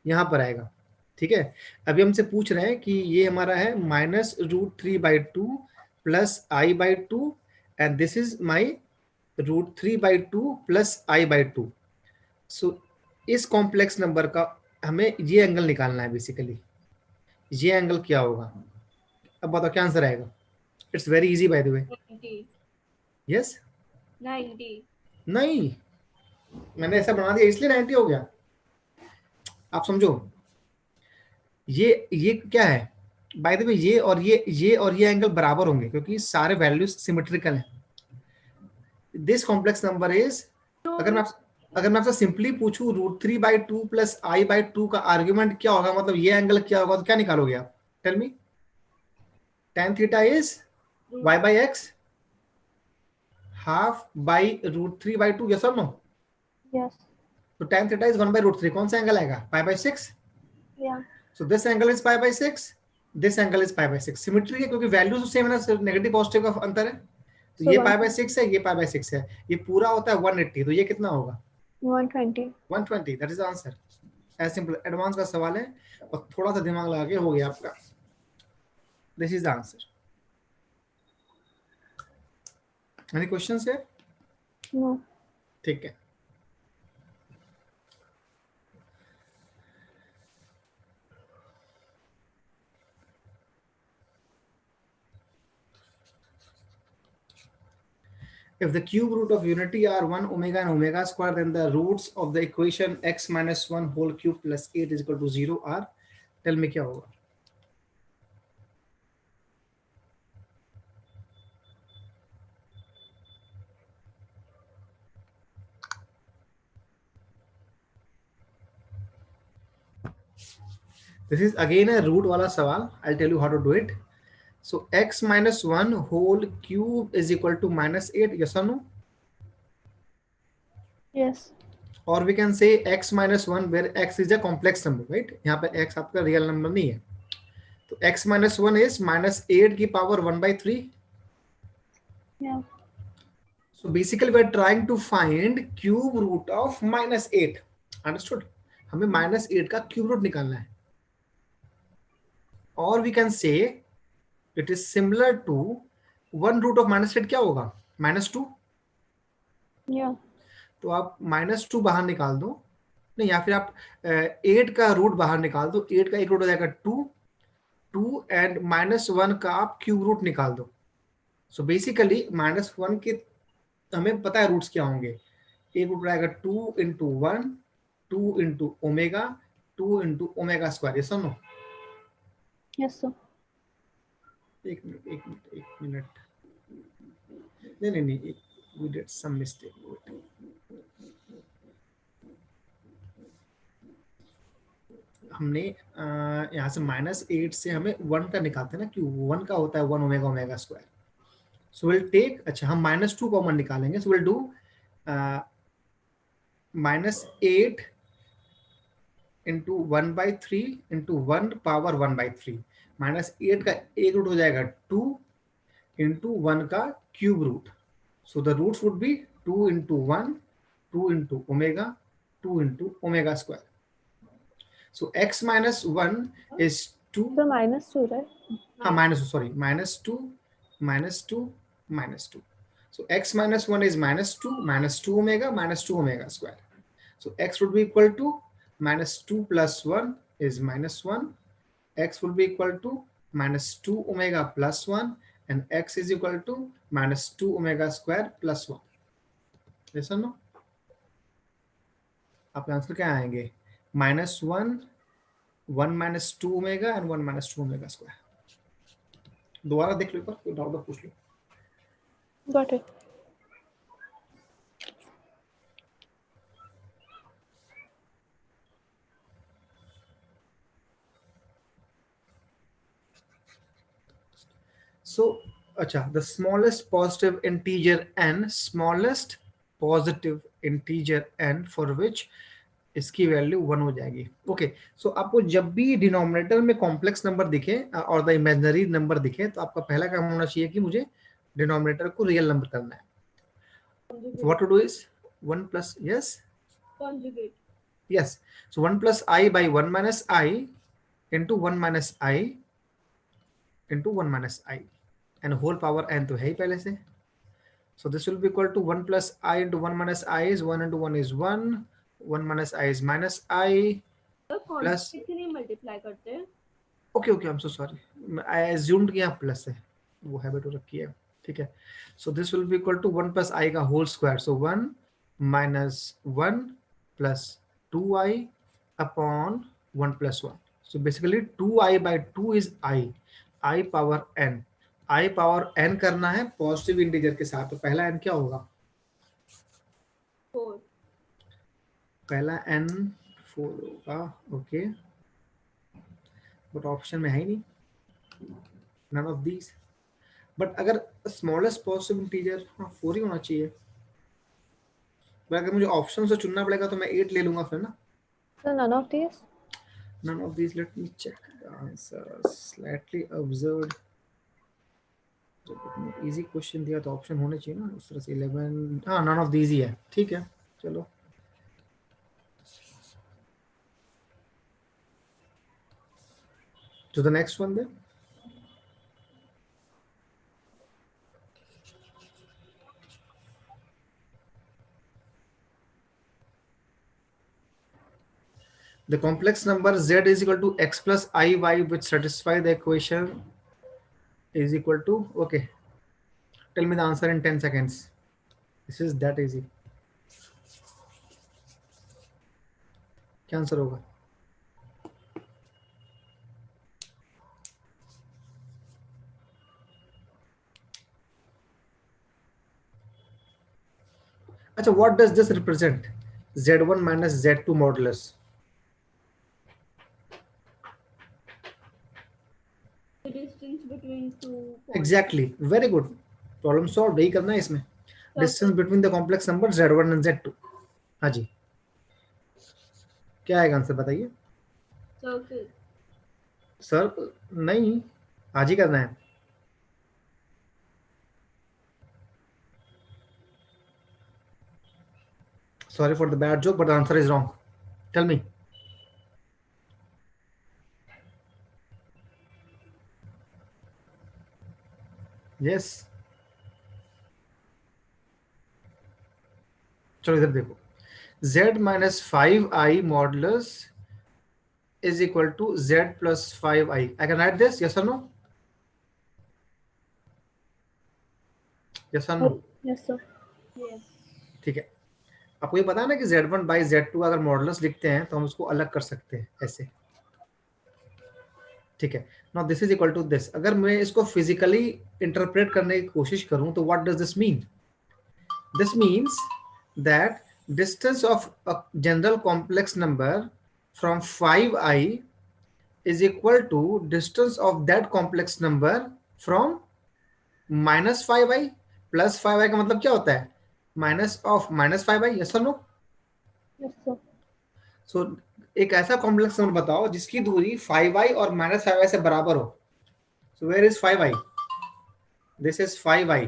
यहां पर आएगा. ठीक है, अभी हमसे पूछ रहे हैं कि ये हमारा है minus root 3 by 2 plus i by 2 and this is my root 3 by 2 plus i by 2. So इस कॉम्प्लेक्स नंबर का हमें ये एंगल निकालना है. बेसिकली ये एंगल क्या होगा? अब बताओ क्या आंसर आएगा. It's very easy by the way. 90. Yes 90. नहीं, मैंने ऐसा बना दिया इसलिए 90 हो गया. आप समझो, ये क्या है बाय द वे. ये और ये एंगल बराबर होंगे क्योंकि सारे वैल्यूज सिमेट्रिकल हैं. दिस कॉम्प्लेक्स नंबर इज, अगर मैं आपसे सिंपली पूछूं root 3 by 2 plus i by 2 का आर्ग्यूमेंट क्या होगा, मतलब ये एंगल क्या होगा, तो क्या निकालोगे आप? Tell me. tan theta is y by x half by root 3 by 2. yes or no? Yes. So tan theta is 1 by root 3. कौन सा एंगल आएगा? pi by 6. Yeah. So this angle is pi by 6, this angle is pi by 6. Symmetry है क्योंकि वैल्यूज सेम है ना, सिर्फ नेगेटिव पॉजिटिव का अंतर है. तो So ये pi by 6 है, ये pi by 6 है. ये पूरा होता है 180. तो ये कितना होगा? 120. 120. That is the answer. As simple. Advance का सवाल है और थोड़ा सा दिमाग लगा के हो गया आपका. This is the answer. Any questions है? No. ठीक है. If the cube root of unity are 1 omega and omega square, then the roots of the equation x minus 1 whole cube plus 8 is equal to 0 are. Tell me क्या होगा? This is again a root वाला सवाल. I'll tell you how to do it. So x minus 1 whole cube is equal to minus 8. Yes or no? Yes. Or we can say x minus 1 where x is a complex number, right? यहाँ पे x आपका real number नहीं है. तो x minus 1 is minus 8 की power 1 by 3. Yeah. So basically we are trying to find cube root of minus 8. Understood? हमें minus 8 का cube root निकालना है. Or we can say it is similar to 1 root of minus 8 क्या होगा? minus 2. Yeah. तो आप minus 2 बाहर निकाल दो. नहीं, या फिर आप 8 का रूट बाहर निकाल दो. 8 का एक रूट हो जाएगा 2 एंड minus 1 का आप क्यूब रूट निकाल दो. सो बेसिकली minus 1 के हमें पता है रूट्स क्या होंगे. एक रूट आएगा 2 into 1, 2 into omega, 2 into omega square. yes or no? Yes, sir. एक मिनट. नहीं, we did some mistake. हमने यहाँ से -8 से हमें 1 का निकालते हैं ना, क्यों 1 का होता है 1 omega omega square. So will take, अच्छा हम -2 कॉमन निकालेंगे. So will do -8 into 1/3 into 1 power 1/3. -8 का एक रूट हो जाएगा 2 into 1 का cube root. So the roots would be 2 into 1, 2 into omega, 2 into omega square. So x minus 1 is 2. So -2, right? -2. So x minus 1 is -2 omega, -2 omega square. So x would be equal to -2 plus 1 is -1. X would be equal to -2 omega plus 1 and x is equal to -2 omega square plus 1. Yes or no? आपके आंसर क्या आएंगे? -1, 1 minus 2 omega and 1 minus 2 omega square. दोबारा देख लो, कोई डाउट पूछ लो. Got it. सो अच्छा, the smallest positive integer n, smallest positive integer n for which इसकी वैल्यू 1 हो जाएगी। ओके, सो आपको जब भी डिनोमिनेटर में कॉम्प्लेक्स नंबर दिखे और द इमेजिनरी नंबर दिखे तो आपका पहला काम होना चाहिए कि मुझे डिनोमिनेटर को रियल नंबर करना है। What to do is 1 plus, yes Conjugate. yes, so 1 plus I by 1 minus I into 1 minus I into 1 minus I and whole power n तो है ही पहले से। So this will be equal to 1 plus I into 1 minus I is 1 into 1 is 1, 1 minus I is minus I तो plus, conjugate से नहीं मल्टीप्लाई करते हैं। Okay okay, I am so sorry, I assumed कि यहाँ प्लस है, वो हैबिट हो रखी है, ठीक है। So this will be equal to 1 plus i का whole square, so 1 minus 1 plus 2i upon 1 plus 1। So basically 2i by 2 is i power n, i power n करना है पॉजिटिव इंटीजर के साथ, तो पहला n क्या होगा? 4। पहला n 4 होगा, ओके, बट ऑप्शन में है ही नहीं, none of these। बट अगर स्मॉलेस्ट पॉसिबल इंटीजर 4 ही होना चाहिए, बट अगर मुझे ऑप्शन से चुनना पड़ेगा तो मैं 8 ले लूंगा फिर ना। So none of these? None of these, let me check the answer, slightly absurd। जब इतना इजी क्वेश्चन दिया तो ऑप्शन होने चाहिए ना, उस तरह से 11, हाँ none of these ही है, ठीक है चलो। To the next one then। The complex number z is equal to x plus iy which satisfy the equation is equal to, okay, tell me the answer in 10 seconds। This is that easy। क्या आंसर होगा? अच्छा, what does this represent? z1 minus z2 modulus। The distance between two points. Exactly, very good, problem solve यही करना है इसमें, distance between the complex number z1 and z2। हाँ जी, क्या आएगा आंसर बताइए? Circle. सर नहीं, आज ही करना है। Sorry for the bad joke, but the answer is wrong. Tell me। Yes। चलो इधर देखो, z minus 5i modulus is equal to z plus 5i। I can write this, yes or no? Yes or no? Yes, sir. Yes. ठीक है, आपको ये पता है ना कि z1 by z2 अगर मॉडुलस लिखते हैं तो हम उसको अलग कर सकते हैं ऐसे, ठीक है। Now this is equal to this. अगर मैं इसको फिजिकली इंटरप्रेट करने की कोशिश करूं तो what does this mean? This means that distance of a general complex number from 5i is equal to distance of that complex number from minus 5i plus 5i। का मतलब क्या होता है? Minus of minus 5i, yes और नो? Yes, sir. सो एक ऐसा कॉम्प्लेक्स नंबर बताओ जिसकी दूरी 5i और माइनस 5i से बराबर हो। So where is 5i? This is 5i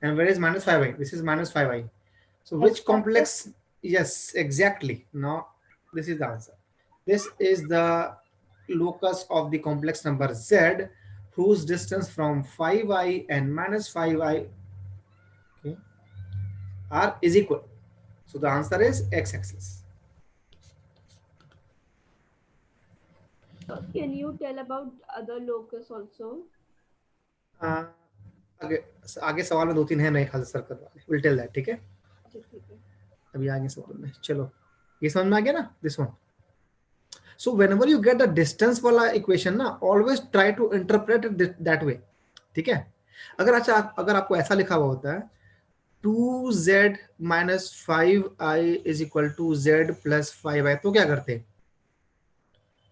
and where is minus 5i? This is minus 5i। So which complex? Yes, exactly, now this is the answer। This is the locus of the complex number z whose distance from 5i and minus 5i, okay, are is equal। So the answer is x-axis। Can you tell about other locus also? आगे आगे सवाल में 2-3 है मेरे ख्याल से सर्कल वाले, विल टेल दैट, ठीक है। ठीक है। अभी आगे सवाल में, चलो ये समझ में आ गया ना, this one. So whenever you get the distance वाला इक्वेशन ना, always try to interpret it that way, ठीक है। अगर अच्छा, अगर आपको ऐसा लिखा हुआ होता है 2z minus 5i is equal to z plus 5i, तो क्या करते हैं?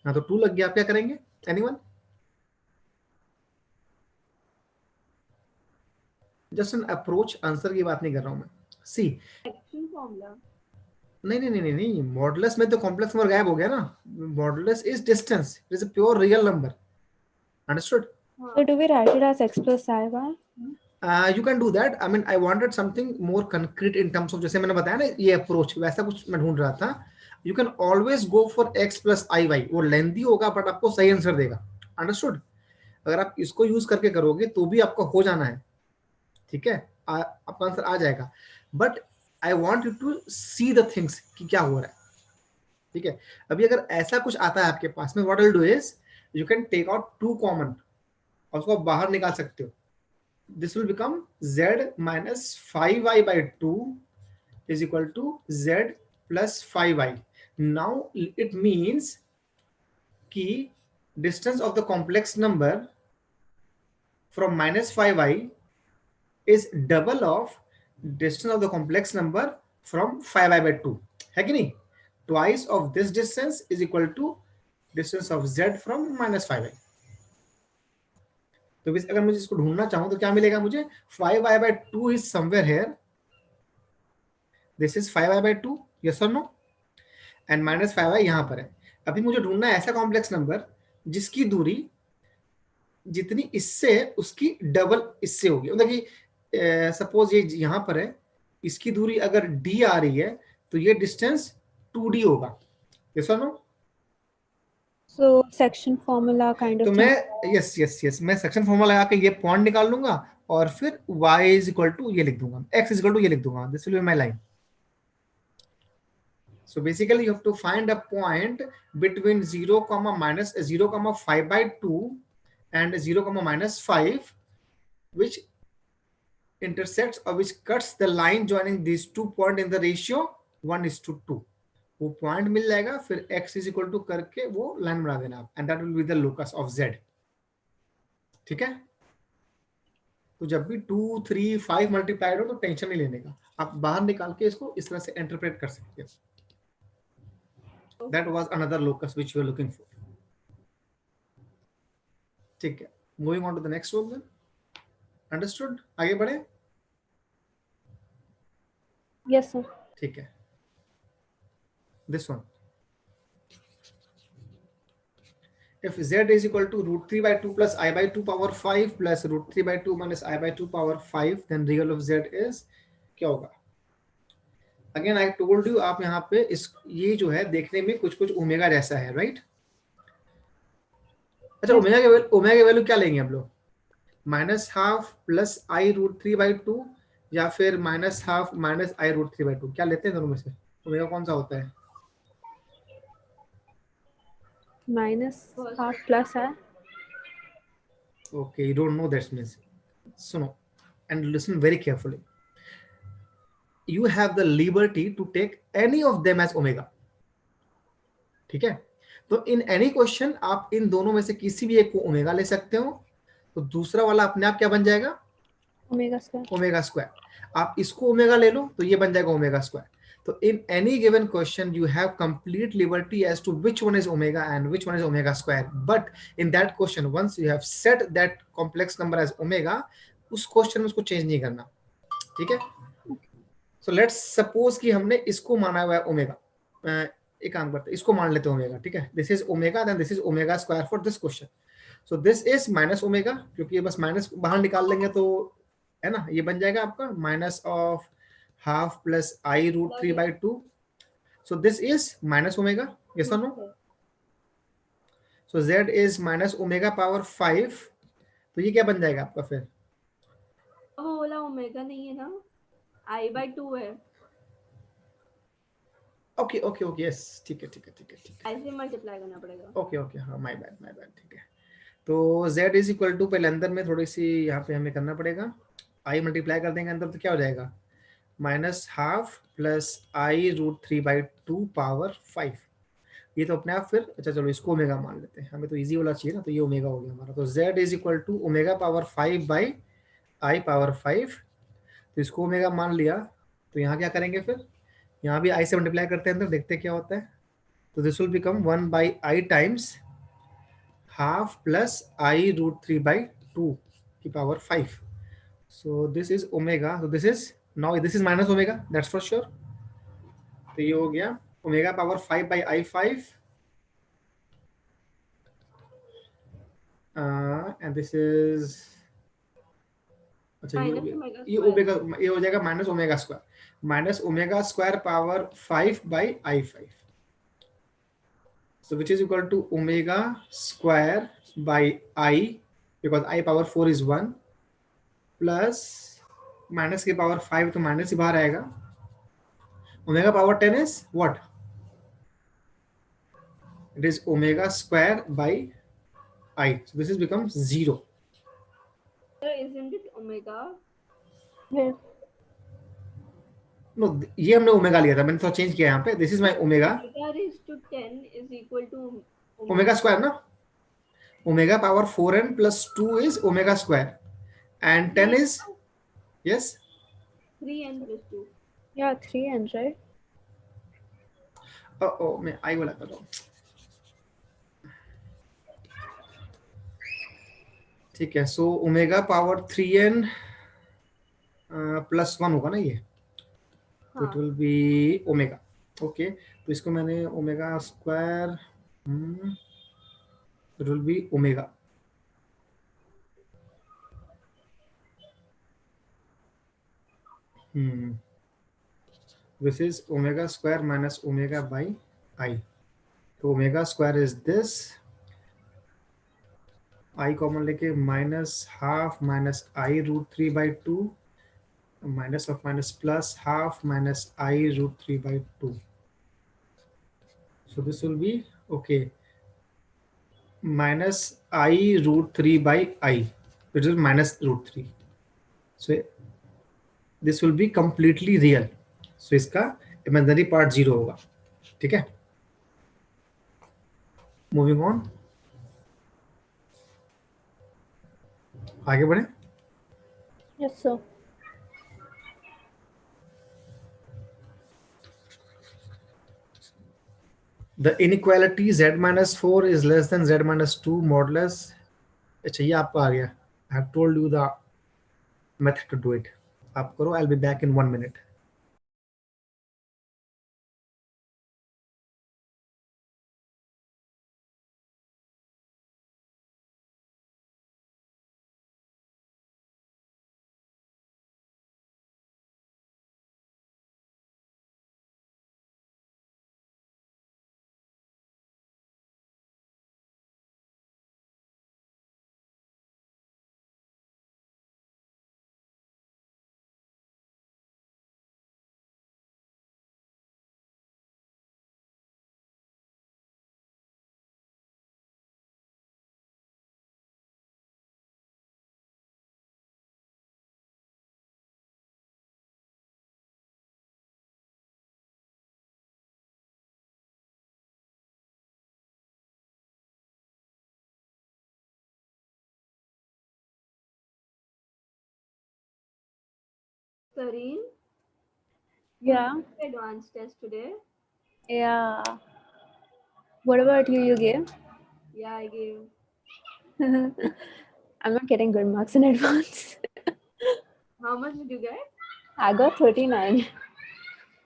ना तो 2 लग गया, आप क्या करेंगे? Anyone? Just an approach, answer की बात नहीं कर रहा हूं मैं। See section formula. नहीं नहीं नहीं नहीं, मॉडुलस में तो कॉम्प्लेक्स नंबर गायब हो गया ना। Modulus is distance, it is a pure real number, understood? So do we write it as x plus iy? You can do that. I mean, I wanted something more concrete in terms of, जैसे मैंने बताया ना ये अप्रोच, वैसा कुछ मैं ढूंढ रहा था। You can always go for x plus iy, वो लेंदी होगा बट आपको सही आंसर देगा, अंडरस्टूड? अगर आप इसको यूज करके करोगे तो भी आपका हो जाना है, ठीक है, आपका आंसर आ जाएगा। But I want you to see the things कि क्या हो रहा है, ठीक है। अभी अगर ऐसा कुछ आता है आपके पास में, what will do is you can take out 2 common और उसको आप बाहर निकाल सकते हो। This will become z minus 5y by 2 is equal to z plus 5y. Now it means कि distance of the complex number from minus 5y is double of distance of the complex number from 5y by 2, है कि नहीं? Twice of this distance is equal to distance of z from minus 5y. तो अगर मुझे इसको ढूंढना चाहूं तो क्या मिलेगा मुझे? 5y by 2 is somewhere here. This is 5y by 2, yes or no? And minus 5y यहां पर है। अभी मुझे ढूंढना है ऐसा कॉम्प्लेक्स नंबर जिसकी दूरी जितनी इससे उसकी डबल इससे होगी, मतलब कि सपोज ये यहां पर है, इसकी दूरी अगर d आ रही है तो ये डिस्टेंस 2d होगा, yes or no? So section formula kind of तो thing. मैं यस यस यस मैं सेक्शन फॉर्मूला लगा के ये पॉइंट निकाल लूंगा और फिर y इज इक्वल टू ये लिख दूंगा, x इज इक्वल टू ये लिख दूंगा, this will be my line. So basically you have to find a point between 0 comma minus 0 comma 5 by 2 and 0 comma minus 5 which intersects or which cuts the line joining these 2 points in the ratio 1:2। वो पॉइंट मिल जाएगा, फिर x इज इक्वल टू करके वो लाइन बना देना and that will be the locus of z, ठीक है। तो जब भी 2 3 5 मल्टीप्लाइड हो तो टेंशन नहीं लेने का, आप बाहर निकाल के इसको इस तरह से इंटरप्रेट कर सकते हैं। That was another locus which we were looking for. ठीक है, moving on to the next one then. Understood? आगे बढ़े? Yes sir. ठीक है, this one. If z is equal to root 3 by 2 plus I by 2 power 5 plus root 3 by 2 minus I by 2 power 5, then real of z is क्या होगा? Again I told you, आप यहाँ पे इस ये जो है देखने में कुछ कुछ ओमेगा जैसा है, राइट? अच्छा, ओमेगा के वैल्यू क्या लेंगे हम लोग? Minus half plus i root 3 by 2 या फिर minus half minus i root 3 by 2, क्या लेते हैं दोनों में से? ओमेगा कौन सा होता है? Minus half plus है. Okay, you don't know that means. सुनो and listen very carefully. You have the liberty to take any of them as omega, ठीक है। तो इन एनी क्वेश्चन आप इन दोनों में से किसी भी एक को ओमेगा ले सकते हो, तो दूसरा वाला अपने आप क्या बन जाएगा? Omega square. Omega square. आप इसको ओमेगा ले लो तो ये बन जाएगा ओमेगा स्क्वायर। तो in any given question you have complete liberty as to which one is omega and which one is omega square, but in that question once you have set that complex number as omega, उस क्वेश्चन में उसको चेंज नहीं करना, ठीक है। सो लेट्स सपोज कि हमने इसको माना हुआ है ओमेगा, एक काम करते हैं इसको मान लेते हैं ओमेगा, ठीक है। This is omega, then this is omega square for this question. So this is minus omega, क्योंकि बस माइनस बाहर निकाल लेंगे तो है ना, ये बन जाएगा आपका minus of half plus i root 3 by 2। So this is minus omega, yes और no? So z is minus omega power 5, तो ये क्या बन जाएगा आपका फिर? वो वाला ओमेगा नहीं है ना, I by 2 है। ओके ओके ओके, यस, ठीक है ठीक है ठीक है ठीक है, ऐसे मल्टीप्लाई करना पड़ेगा। ओके ओके, हाँ माय बैड, ठीक है। तो z इज इक्वल टू, पहले अंदर में थोड़ी सी यहाँ पे हमें करना पड़ेगा, आई मल्टीप्लाई कर देंगे अंदर तो क्या हो जाएगा? Minus half plus i root 3 by 2 power 5। ये तो अपने आप फिर, अच्छा चलो इसको ओमेगा मान लेते हैं, हमें तो इजी वाला चाहिए ना, तो ये ओमेगा हो गया हमारा। तो z is equal to omega power 5 by i power 5, तो इसको ओमेगा मान लिया। तो यहाँ क्या करेंगे फिर? यहाँ भी आई से मल्टीप्लाई करते हैं अंदर, देखते हैं क्या होता है। तो this will become 1 by i times half plus i root 3 by 2 की power 5। So this is omega. So this is now this is minus omega. That's for sure. तो ये हो गया omega power 5 by I5. And this is अच्छा ये ओमेगा ये हो जाएगा minus omega square power 5 by I5. So which is equal to omega square by I, because I power 4 is 1, plus minus के power 5 तो minus ही बाहर आएगा. Omega power 10 is what? It is omega square by I. So this is becomes 0. Isn't it omega? Where? No, ये हमने ओमेगा लिया था, मैंने थोड़ा चेंज किया यहाँ पे. This is my omega. Omega raised to 10 is equal to Omega square ना? Omega power 4n plus 2 is omega square, and 10 is yes 3n plus 2. Yeah, 3n, right? Oh मैं I वाला कर रहा हूँ. ठीक है. So omega power 3n plus 1 होगा ना ये. तो it will be omega. Okay. तो इसको मैंने omega square. It will be omega. This is omega square minus omega by I. So omega square is this. I common लेके minus half minus I root 3 by 2. Minus of minus plus half minus I root 3 by 2. So this will be okay. Minus I root 3 by I, which is minus root 3. So this will be completely real. So इसका imaginary part 0 होगा. ठीक है. Moving on. आगे बढ़े. Yes, sir. The inequality z minus 4 is less than z minus 2 modulus. अच्छा ये आपका आ गया. I have told you the method to do it. आप करो. I'll be back in 1 minute. Kareen, Yeah. advanced test today. Yeah. What about you? You gave? Yeah, I gave. I'm not getting good marks in advance. How much did you get? I got 39.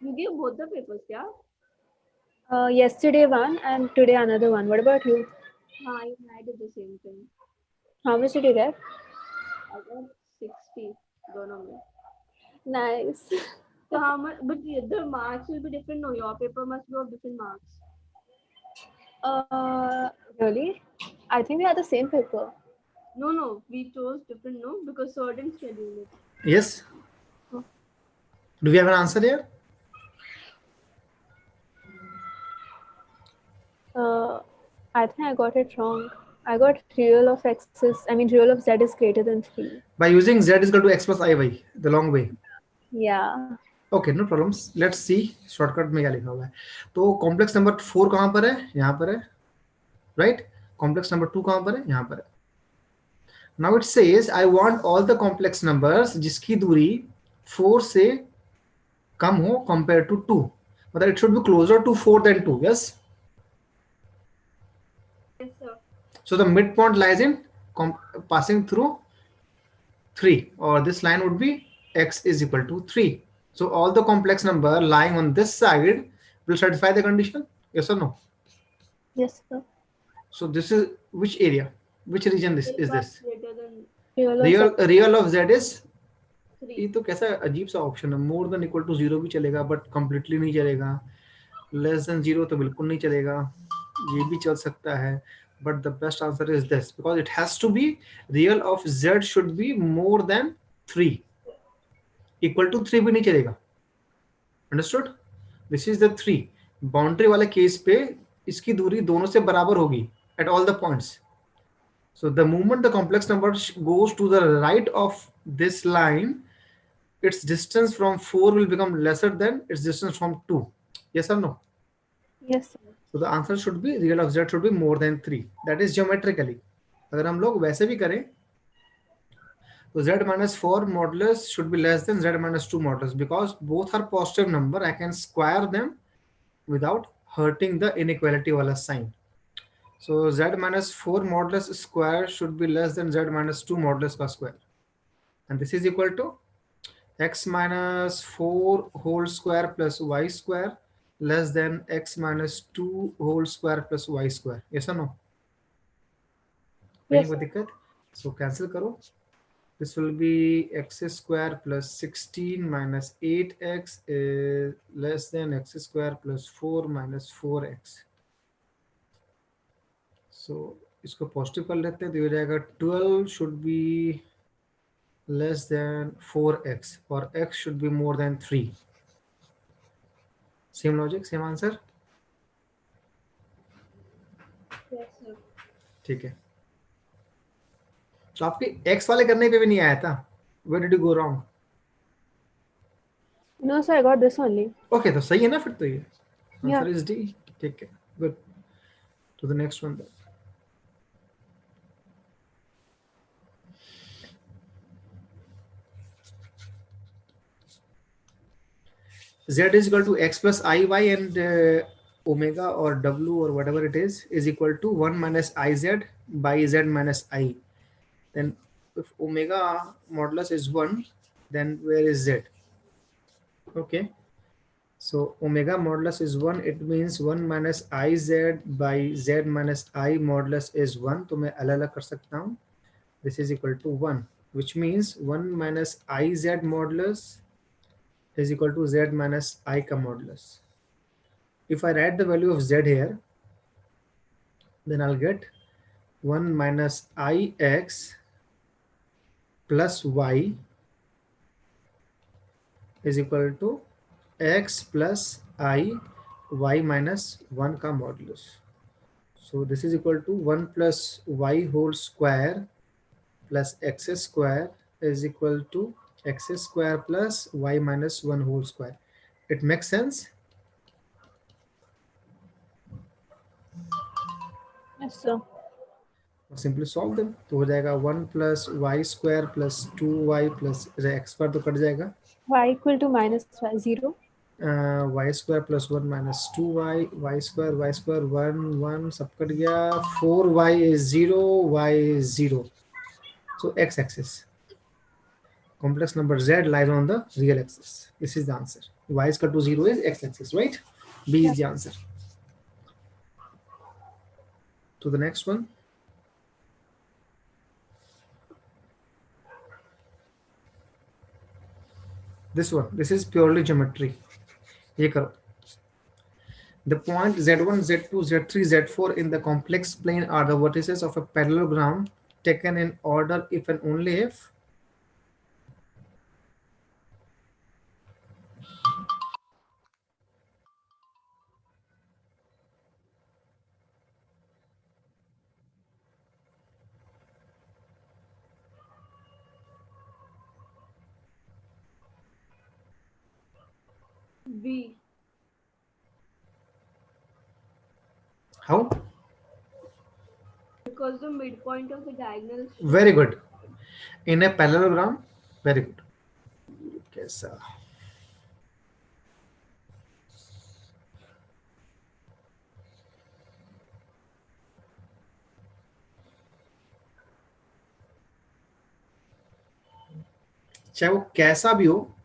You gave both the papers, yeah? Yesterday one and today another one. What about you? I did the same thing. How much did you get? I got 60. दोनों में. Nice. So how much? But the marks will be different. No, your paper must be of different marks. Really? I think we had the same paper. No, we chose different. No, because certain schedule it. Yes. Do we have an answer here? I think I got it wrong. I got real of z is greater than 3. By using z is equal to x plus iy, the long way. Yeah. Okay, no problems. Let's see shortcut में क्या लिखा हुआ है. तो complex number 4 कहाँ पर है? यहाँ पर है, right? Complex number 2 कहाँ पर है? यहाँ पर है. Now it says I want all the complex numbers जिसकी दूरी 4 से कम हो compared to 2. मतलब it should be closer to 4 than 2. Yes. Yes, sir. So the midpoint lies in passing through 3, or this line would be x is equal to 3. So all the complex number lying on this side will satisfy the condition. Yes or no? Yes, sir. So this is which area, which region this is Alpha this? greater than Real of z is, ये 3. तो कैसा अजीब सा ऑप्शन है, मोर देन इक्वल टू 0 भी चलेगा बट कंप्लीटली नहीं चलेगा, लेस देन 0 तो बिल्कुल नहीं चलेगा, ये भी चल सकता है, but the best answer is this because it has to be real of z should be more than 3. Equal to 3 भी नहीं चलेगा. Understood? This is the 3. Boundary वाले केस पे इसकी दूरी दोनों से बराबर होगी at all the points. So the moment the complex number goes to the right of this line, its distance from 4 will become lesser than its distance from 2. Yes or no? Yes, sir. So the answer should be real of z should be more than 3. That is geometrically. अगर हम लोग वैसे भी करें तो z minus 4 modulus should be less than z minus 2 modulus because both are positive number. I can square them without hurting the inequality wala sign. So z minus 4 modulus square should be less than z minus 2 modulus ka square. And this is equal to x minus 4 whole square plus y square less than x minus 2 whole square plus y square. Yes or no? Yes, कोई दिक्कत? So cancel करो. This will be x square plus 16 minus 8x is less than x square plus 4 minus 4x. So इसको पॉजिटिव कर लेते हैं तो हो जाएगा 12 should be less than 4x or x should be more than 3. Same logic, same answer. Yes, sir. ठीक है. तो आपके x वाले करने पे भी नहीं आया था. Where did you go wrong? No, sir, I got this only. Okay, तो सही है ना फिर तो ये. Yeah. Answer is D. ठीक है. Good. To the next one then. Z is equal to x plus iy and omega or w or whatever it is equal to 1 minus iz by z minus I. Then if omega modulus is 1, then where is z? Okay, so omega modulus is 1, it means 1 minus iz by z minus I modulus is 1. तो मैं अलग-अलग कर सकता हूँ. This is equal to 1, which means 1 minus iz modulus is equal to z minus I ka modulus. If I write the value of z here, then I'll get 1 minus ix plus y is equal to x plus I y minus 1 ka modulus. So this is equal to 1 plus y whole square plus x square is equal to x square plus y minus 1 whole square. It makes sense? Yes, sir. Simply solve them तो हो जाएगा 1 plus y square plus 2y प्लस एक्स स्क्वायर तो कट जाएगा. Y equal to minus 0. Y square plus 1 minus 2y y square 1 1 सब कट गया. 4y is 0, y is 0. So x axis complex number z lies on the real axis. This is the answer. Y is equal to 0 is x axis, right? B is the answer. To the next one. This one, this is purely geometry. ये करो. The point z1, z2, z3, z4 in the complex plane are the vertices of a parallelogram taken in order if and only if B. how? Because the midpoint of the diagonal. Very good. In a parallelogram, very good. कैसा? चाहे वो कैसा भी हो,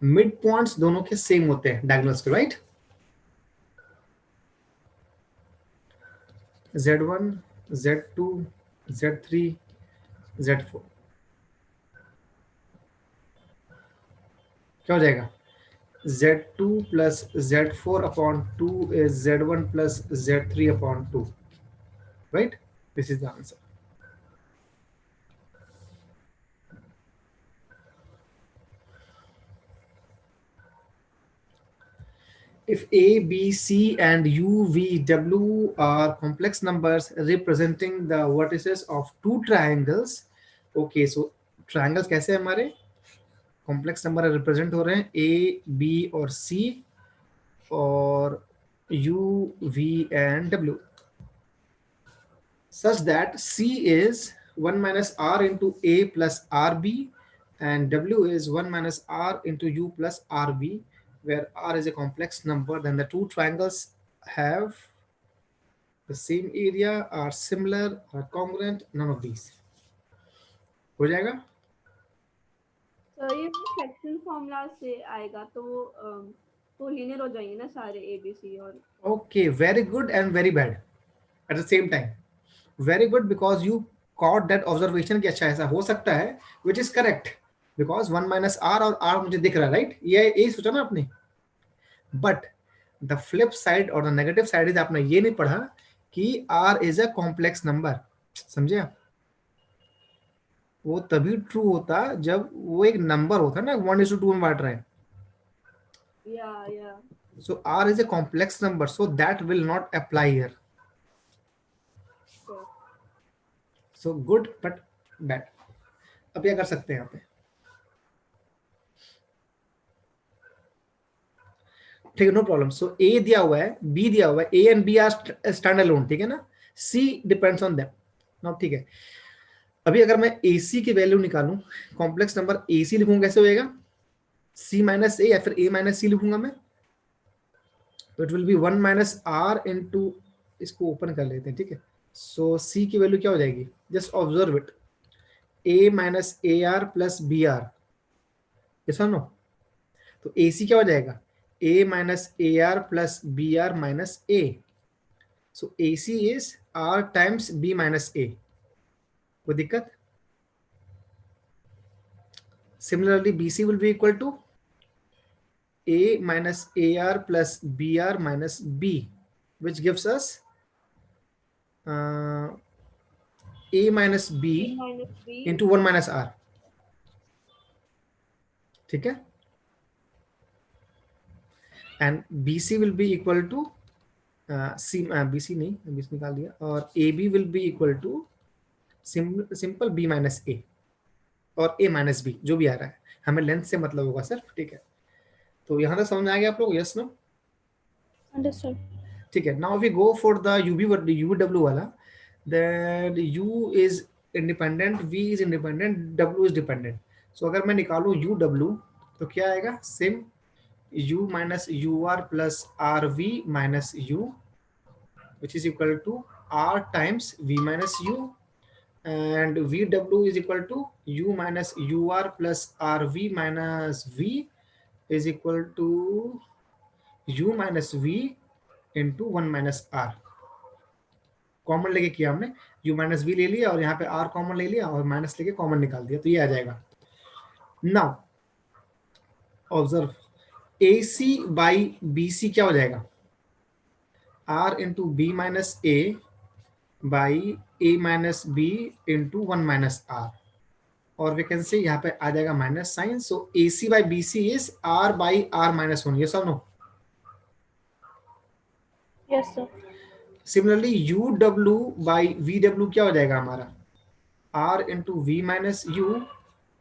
मिड पॉइंट्स दोनों के सेम होते हैं डायगोनल्स के, right? Z1, Z2, Z3, Z4 क्या हो जाएगा? Z2 plus Z4 upon 2 is Z1 plus Z3 upon 2, right? This is the answer. If A, B, C and U, V, W are complex numbers representing the vertices of two triangles, okay, so triangles कैसे हैं हमारे? Complex number represent हो रहे हैं A, B और C और U, V and W, such that C is 1 minus R into A plus RB and W is 1 minus R into U plus RB, where R is a complex number, then the two triangles have the same area, are similar, are congruent, none of these. हो जाएगा? तो ये सेक्शन फॉर्मूला से आएगा तो लीनियर हो जाएंगे ना सारे ABC और Okay, very good and very bad at the same time. Very good because you caught that observation कि अच्छा ऐसा हो सकता है, which is correct because 1 minus R और R मुझे दिख रहा है, right? ये सोचा ना आपने? But the flip side और the negative side is आपने ये नहीं पढ़ा कि R is a complex number. समझे आप? वो तभी ट्रू होता जब वो एक नंबर होता ना 1:2 में बांट रहे हैं. या So R is a complex number, so that will not apply here. sure. So good but bad. अब क्या कर सकते हैं यहाँ पे? ठीक है, नो प्रॉब्लम. सो A दिया हुआ है, B दिया हुआ है, A and B are stand alone, ठीक है ना? C depends on them. Now ठीक है, अभी अगर मैं AC की वैल्यू निकालूं, कॉम्प्लेक्स नंबर AC लिखूं, कैसे होएगा? C माइनस A या फिर A माइनस C लिखूंगा मैं, तो it will B 1 minus R into, इसको ओपन कर लेते हैं, ठीक है? सो C की वैल्यू क्या हो जाएगी? Just observe it, A minus AR plus BR, yes और नो? तो AC क्या हो जाएगा? A minus AR plus BR minus A. So AC is R times B minus A. कोई दिक्कत? Similarly, BC will be equal to A minus AR plus BR minus B, which gives us A minus B B into 1 minus R. ठीक है? And BC will be equal to BC नहीं, BC निकाल दिया, और AB will be equal to simple B minus A और A minus B, जो भी आ रहा है, हमें लेंथ से मतलब होगा सिर्फ, ठीक है? तो यहाँ तक समझ में आ गया आप लोग? Yes no? Understood. ठीक है. Now we go for the UW वाला, then U is independent, V is independent, W is dependent. So अगर मैं निकालूं UW तो क्या आएगा? Same U minus UR plus RV minus U, which is equal to R times V minus U, and VW is equal to U minus UR plus RV minus V is equal to U minus V into 1 minus R. Common लेके किया हमने, U माइनस V ले लिया और यहाँ पे R कॉमन ले लिया और माइनस लेके कॉमन निकाल दिया, तो ये आ जाएगा. Now observe, AC by BC क्या हो जाएगा? R into B minus A by A minus B into 1 minus R, और वी कैन से यहाँ पे आ जाएगा minus sign. So AC by BC is R by R minus 1. Yes और no? Yes, sir. Similarly UW by VW क्या हो जाएगा हमारा? R into V minus U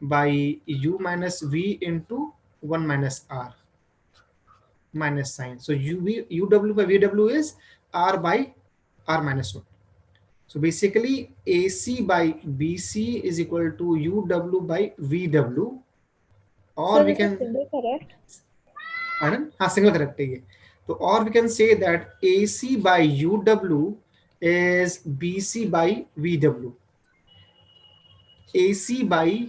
by U minus V into 1 minus R minus sign. So UW by VW is R by R minus 1. So basically AC by BC is equal to UW by VW, or So we this can is single correct? pardon, हाँ single correct है ये. तो or we can say that AC by UW is BC by VW. AC by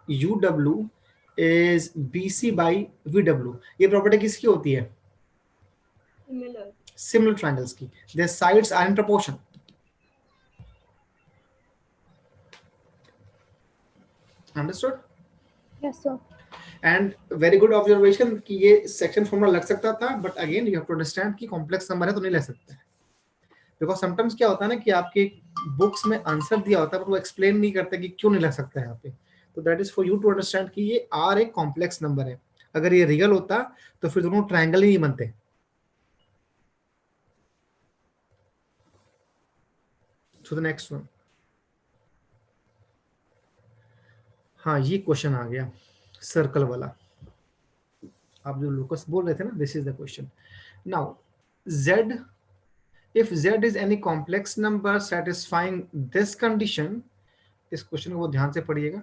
UW is BC by VW. ये प्रॉपर्टी किसकी होती है? Similar. Similar triangles की. Their sides are in proportion. Understood? Yes, sir. And very good observation कि ये section formula लग सकता था, but again you have to understand कि complex number है तो नहीं ले सकते. Because sometimes क्या होता है ना कि आपके बुक्स में आंसर दिया होता है, but वो एक्सप्लेन नहीं करते कि क्यों नहीं लग सकता है यहाँ पे. तो that is for you to understand कि ये आर एक कॉम्प्लेक्स नंबर है. अगर ये रियल होता तो फिर दोनों ट्रायंगल ही नहीं बनते. तो द नेक्स्ट वन. हाँ, ये क्वेश्चन आ गया सर्कल वाला. आप जो लूकस बोल रहे थे ना, this is the question. Now z, if z is any complex number satisfying this condition, इस क्वेश्चन को ध्यान से पढ़िएगा.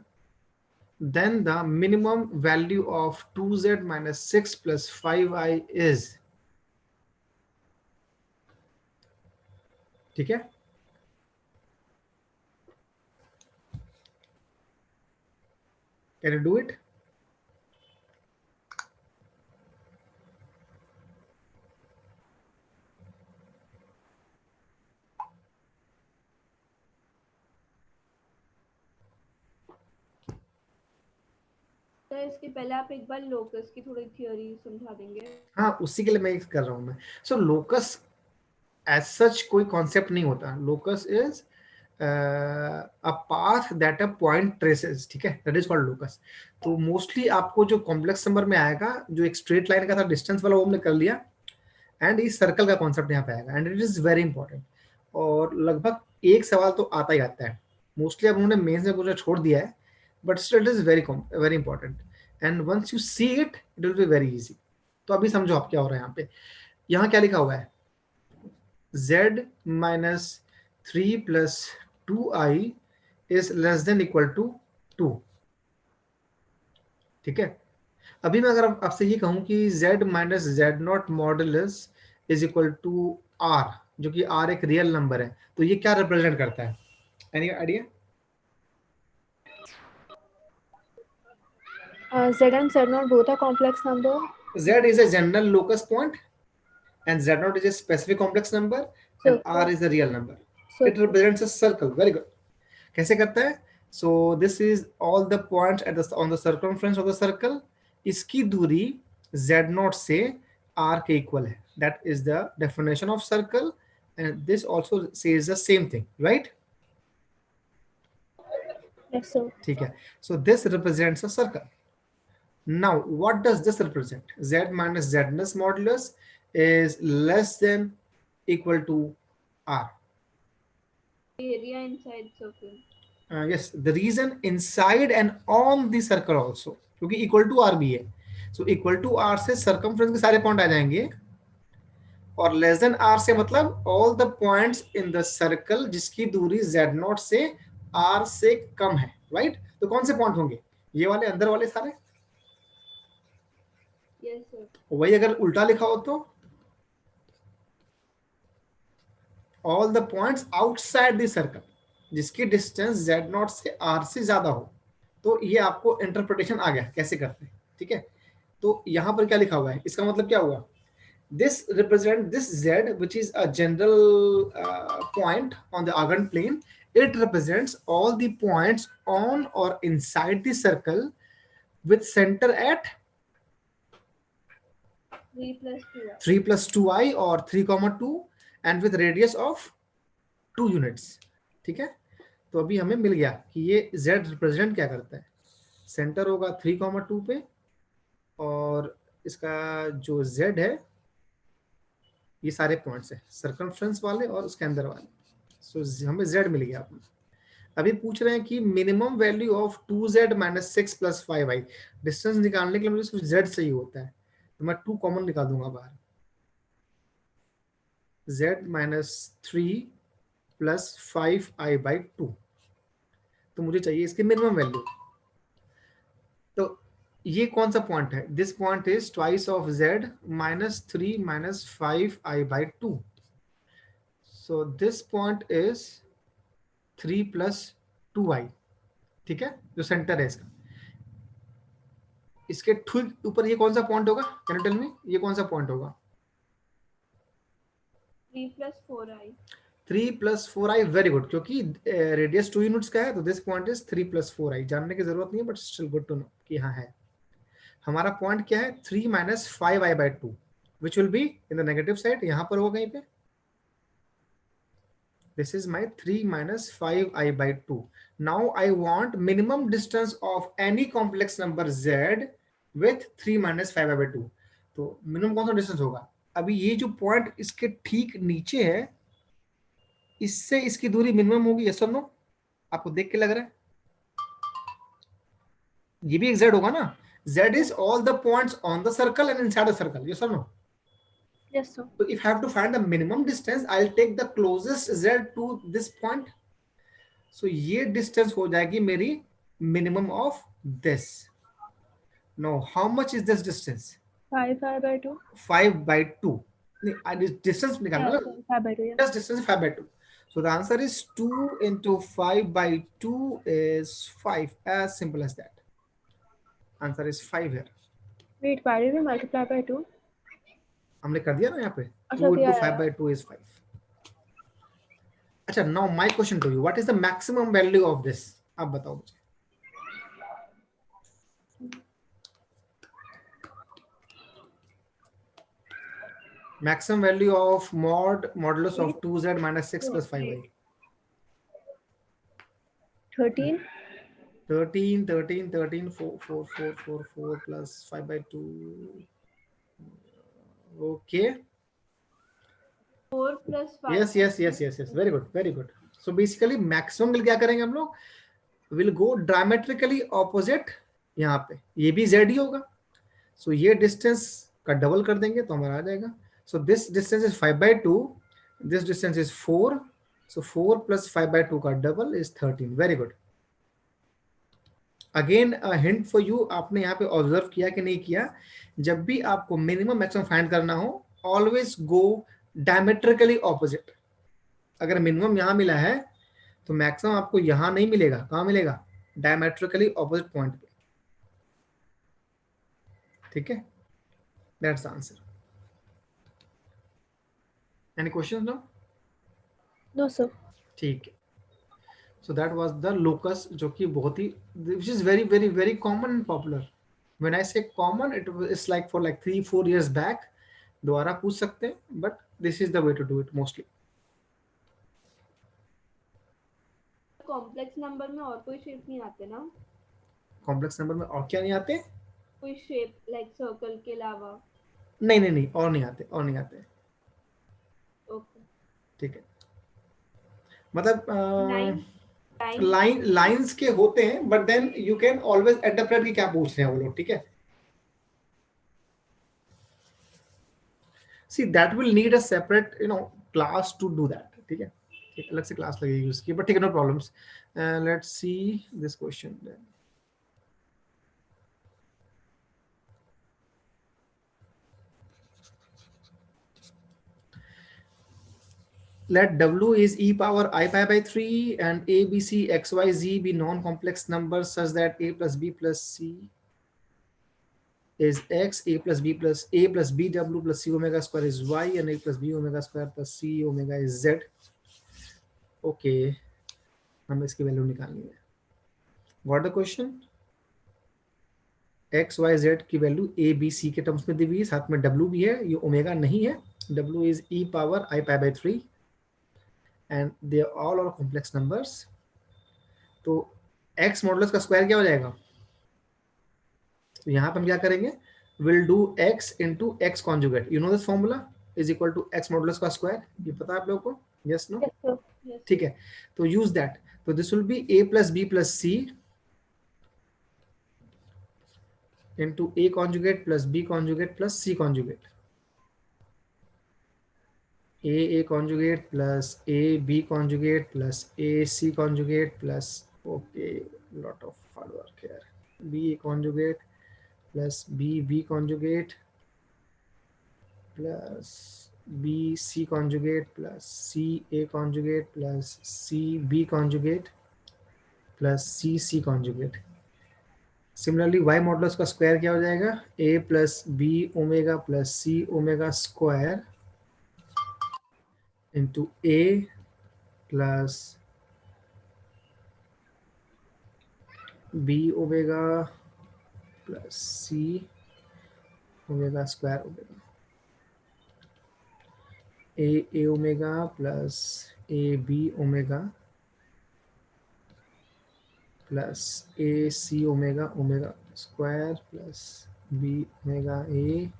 Then the minimum value of 2z minus 6 plus 5i is, ठीक है. Can you do it? तो इसके पहले आप एक बार लोकस की थोड़ी थ्योरी समझा देंगे? हाँ, उसी के लिए मैं कर रहा हूं मैं. सो लोकस एज सच कोई कॉन्सेप्ट नहीं होता. Locus is a path that a point traces. ठीक है, दैट इज कॉल्ड लोकस. तो मोस्टली आपको जो कॉम्प्लेक्स नंबर में आएगा, जो एक स्ट्रेट लाइन का था डिस्टेंस वाला, वो हमने कर लिया. एंड इस सर्कल का कॉन्सेप्ट यहाँ पे आएगा, and it is very important. और लगभग एक सवाल तो आता ही आता है. मोस्टली अब उन्होंने मेंस में पूरा छोड़ दिया है, but still it is very important. And once you see it, it will be very easy. तो अभी समझो आप क्या हो रहा है यहाँ पे. यहाँ क्या लिखा हुआ है? z minus 3 plus 2i is less than equal to 2. ठीक है. अभी मैं अगर आपसे ये कहूं कि z minus z naught modulus is equal to r, जो कि r एक रियल नंबर है, तो ये क्या रिप्रेजेंट करता है? Any idea? Z and Z not both are complex number. z is a general locus point and z naught is a specific complex number, and Circle. r is a real number. It Circle. represents a circle. Very good. कैसे करता है? So this is all the points at the on the circumference of the circle. इसकी दूरी z naught से r के इक्वल है. That is the definition of circle, and this also says the same thing, right? Yes, sir. ठीक है. So this represents a circle. Now what does this represent? Z minus z modulus is less than equal to r. Area inside circle. Yes, the reason inside and on the circle also, क्योंकि equal to r भी है. So equal to r से circumference के सारे पॉइंट आ जाएंगे, और less than r से मतलब all the points in the circle जिसकी दूरी z0 से r से कम है, right? तो कौन से पॉइंट होंगे? ये वाले अंदर वाले सारे. Yes, sir. वही अगर उल्टा लिखा हो तो all the points outside the circle जिसकी डिस्टेंस z0 से r से ज्यादा हो. तो ये आपको इंटरप्रिटेशन आ गया कैसे करते हैं. ठीक है. तो यहां पर क्या लिखा हुआ है, इसका मतलब क्या हुआ? This represent this z, which is a general point on the Argand plane. It represents all the points on or inside the circle with center at 3 plus 2. 3 plus 2i or 3 comma 2 and with radius of 2 units. ठीक है. तो अभी हमें मिल गया कि ये z रिप्रेजेंट क्या करता है. सेंटर होगा 3 comma 2 पे, और इसका जो z है, ये सारे पॉइंट्स है सर्कमफ्रेंस वाले और उसके अंदर वाले. सो हमें z मिल गया. अपना अभी पूछ रहे हैं कि minimum value of 2z minus 6 plus 5i. Distance निकालने के लिए मुझे सिर्फ z चाहिए होता है, तो मैं 2 कॉमन निकाल दूंगा बाहर. z minus 3 plus 5i by 2. तो मुझे चाहिए इसकी मिनिमम वैल्यू. तो ये कौन सा पॉइंट है? This point is twice of z minus 3 minus 5i by 2. So this point is 3 plus 2i. ठीक है, जो सेंटर है इसका. इसके ठीक ऊपर ये कौन सा पॉइंट होगा, कैन यू टेल मी, ये कौन सा पॉइंट होगा? 3 + 4i। 3 + 4i, वेरी गुड, क्योंकि रेडियस 2 यूनिट्स का है तो दिस पॉइंट इज 3 + 4i। जानने की जरूरत नहीं है but still good to know कि हाँ है। हमारा पॉइंट क्या है, 3 - 5i/2 which will be in the negative side, यहां पर होगा कहीं पे। This is my 3 - 5i/2. Now I want minimum distance of any complex number z with 3 - 5i/2. तो मिनिमम कौन सा डिस्टेंस होगा? अभी ये जो पॉइंट इसके ठीक नीचे है, इससे इसकी दूरी मिनिमम होगी, यस और नो? आपको देख के लग रहा है ये भी एक z होगा ना? Z is all the points on the circle and inside the circle, yes or no? Yes, sir. So if I have to find the minimum distance, I'll take the closest z to this point. So ये distance हो जाएगी मेरी minimum of this. Now how much is this distance? 5i/2. 5/2. नहीं, distance निकालना Yeah, ना, 5/2. Yeah. just distance 5/2. So the answer is 2 into 5/2 is 5. As simple as that. Answer is 5 here. Wait, why did we multiply by 2? हमने कर दिया ना यहाँ पे, अच्छा, 2 into किया है। 5/2 is 5. अच्छा, now my question to you, what is the maximum value of this? आप बताओ मुझे। Maximum value of modulus of 2z - 6 + 5i. 13. 13, 13, 13, 4, 4, 4, 4, 4 plus 5/2. Okay. 4 + 5. Yes, yes, yes, yes, yes. Very good, very good. So basically maximum will क्या करेंगे हम लोग? Will go diametrically opposite यहाँ पे, ये भी z ही होगा. So ये distance का डबल कर देंगे तो हमारा आ जाएगा. So this distance is 5/2. This distance is 4. So 4 plus 5/2 का double is 13. Very good. Again hint for you, आपने यहाँ पे ऑब्जर्व किया कि नहीं किया, जब भी आपको मिनिमम मैक्सिमम फाइंड करना हो, ऑलवेज गो डायमेट्रिकली ऑपोजिट. अगर मिनिमम यहाँ मिला है तो मैक्सिमम आपको यहाँ नहीं मिलेगा, कहाँ मिलेगा? डायमेट्रिकली ऑपोजिट पॉइंट पे. ठीक है, that's answer. Any question? No. No, sir. ठीक है. So that was the locus, जो कि बहुत ही, which is very very very common and popular. When I say common, it's like for like 3-4 years back. दोबारा पूछ सकते हैं, but this is the way to do it mostly. Complex number में और कोई शेप नहीं आते ना? कॉम्प्लेक्स नंबर में और क्या नहीं आते? कोई शेप लाइक सर्कल के अलावा? नहीं नहीं नहीं, और नहीं आते, और नहीं आते. ओके. ठीक है, मतलब लाइन लाइंस के होते हैं, but then you can always interpret कि क्या पूछ रहे हैं वो लोग. ठीक है, see that will need a separate class to do that. ठीक है, एक अलग से क्लास लगेगी उसकी, बट ठीक है, no problems. Let's see this question. Let W is e power I pi by 3 and A, B, C, X, Y, Z be non-complex numbers such that A plus B plus C is X, A plus B W plus C omega square is Y, and A plus B omega square plus C omega is Z. Okay, हमें इसकी वैल्यू निकालनी है. What the question? X, Y, Z की वैल्यू A, B, C के टर्म्स में दी हुई है, साथ में W भी है, ये ओमेगा नहीं है. W is e power I pi by 3 and they all are complex numbers. तो x मॉडुलस का स्क्वायर क्या हो जाएगा? तो यहाँ पर हम क्या करेंगे? Will do x into x conjugate. You know this formula is equal to x modulus का स्क्वायर. ये पता है आप लोगों को? Yes, no? Yes, sir. ठीक है, तो यूज दैट. तो this will be a plus b plus c into a conjugate plus b conjugate plus c conjugate. a conjugate plus a b conjugate plus a c conjugate plus, okay, lot of hard work here, b conjugate plus b conjugate plus b c conjugate plus c a conjugate plus c b conjugate plus c conjugate. Similarly y modulus का स्क्वायर क्या हो जाएगा, a plus b omega plus c omega square into a plus b omega plus c omega square omega a omega plus a b omega plus a c omega omega square plus b omega a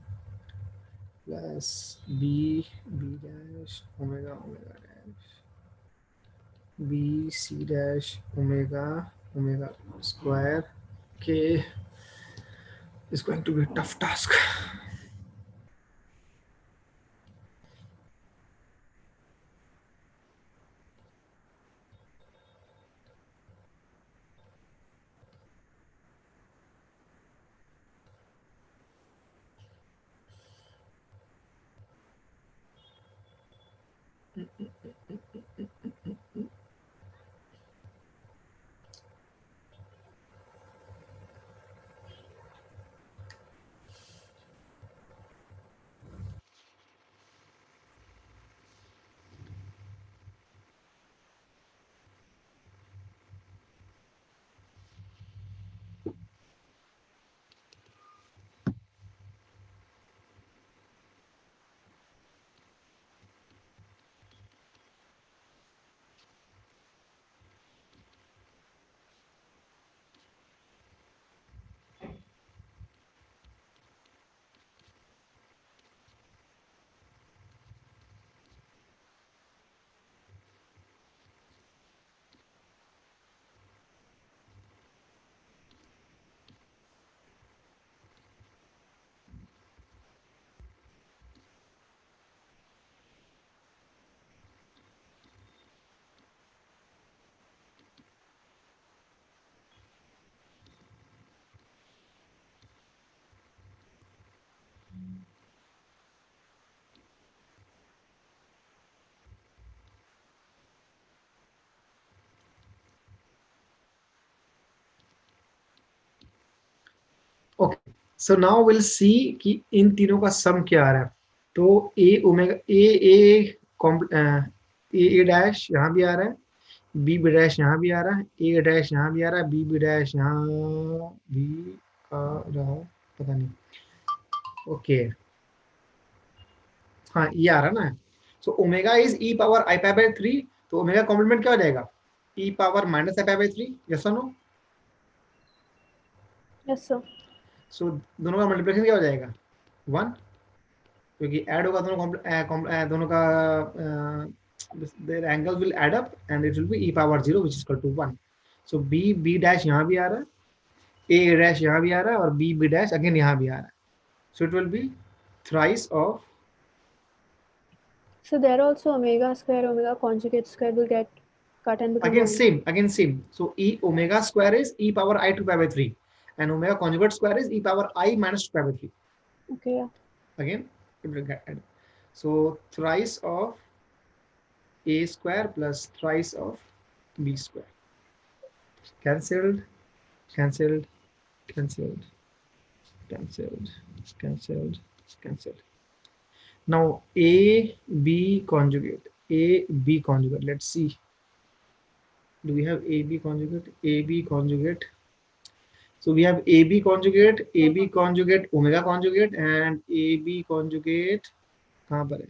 plus b b dash omega omega dash b c dash omega omega square. Okay, it's going to be a tough task. Okay, so now will see कि इन तीनों का सम क्या आ रहा है। तो ए ओमेगा ए डैश यहाँ भी आ रहा है, बी बी डैश यहाँ भी आ रहा है, ए डैश यहाँ भी आ रहा है, बी बी डैश यहाँ भी आ रहा है, पता नहीं। ओके हाँ ये आ रहा है ना। So omega is e power i pi by 3, तो ओमेगा कॉम्प्लीमेंट क्या हो जाएगा, e power minus i pi by 3। Yes और नो? Yes, sir. सो दोनों का मल्टीप्लिकेशन क्या हो जाएगा, 1, क्योंकि ऐड होगा दोनों का their angles will add up and it will be e power 0 which is equal to 1. So b dash यहाँ भी आ रहा है, a dash यहाँ भी आ रहा है और b dash again यहाँ भी आ रहा है. So it will be thrice of. So there also omega square, omega conjugate square will get cut and become again same. So e omega square is e power I 2 pi by 3 and omega conjugate square is e power I minus 2 pi by 3. Okay, yeah. Again it will get added. So thrice of a square plus thrice of b square. Cancelled, cancelled, cancelled, cancelled, cancelled, cancelled. Now a b conjugate, a b conjugate. Let's see. Do we have a b conjugate? A b conjugate. So we have a b conjugate, omega conjugate, and a b conjugate. कहाँ पर है?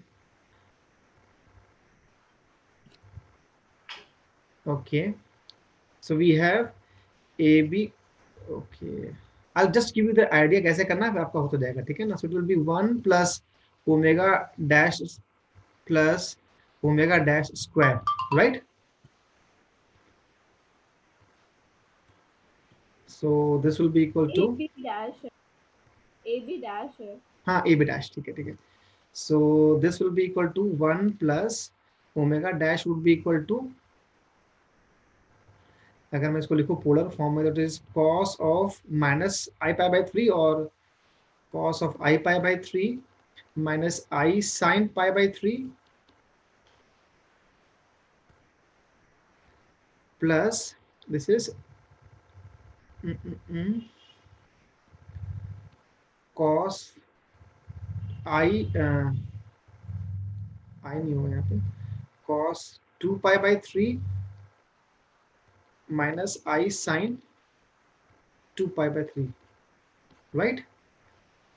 Okay. So we have a b. Okay. I'll just give you the idea कैसे करना है, आपका होता जाएगा, ठीक है ना? So it will be 1 plus omega dash plus omega dash square, right? So this will be equal to AB dash है. हाँ AB dash, ठीक है. So this will be equal to 1 plus omega dash would be equal to, अगर मैं इसको लिखूं पोलर फॉर्म में, तो is cos of minus I pi by 3 और cos of I pi by 3 minus I sin pi by 3 plus this is cos I I नहीं होगा यहाँ पे, cos 2 pi by 3 minus I sin 2 pi by 3, right?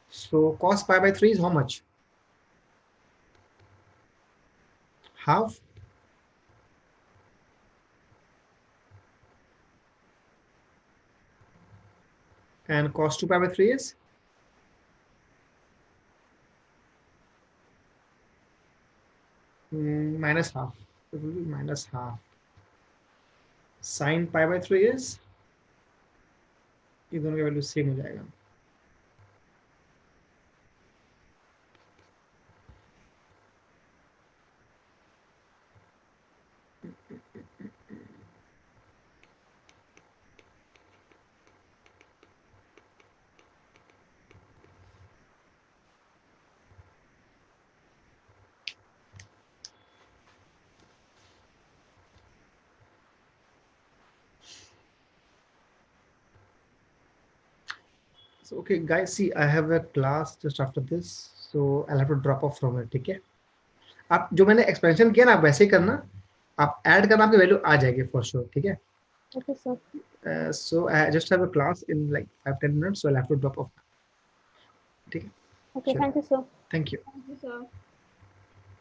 So cos pi by 3 is how much? Half. And cos 2 pi by 3 is minus half. It will be minus half. Sin pi by 3 is, ये दोनों का वैल्यू सेम हो जाएगा. So okay guys, see I have a class just after this, so I'll have to drop off from it. ठीक है, आप जो मैंने एक्सपेंशन किया ना आप वैसे ही करना, आप ऐड करना, आपकी वैल्यू आ जाएगी फॉर श्योर. ठीक है. Okay, sir. So I just have a class in like 5-10 minutes, so I'll have to drop off. ठीक है. Okay, Sure. thank you, sir. Thank you. Thank you, sir.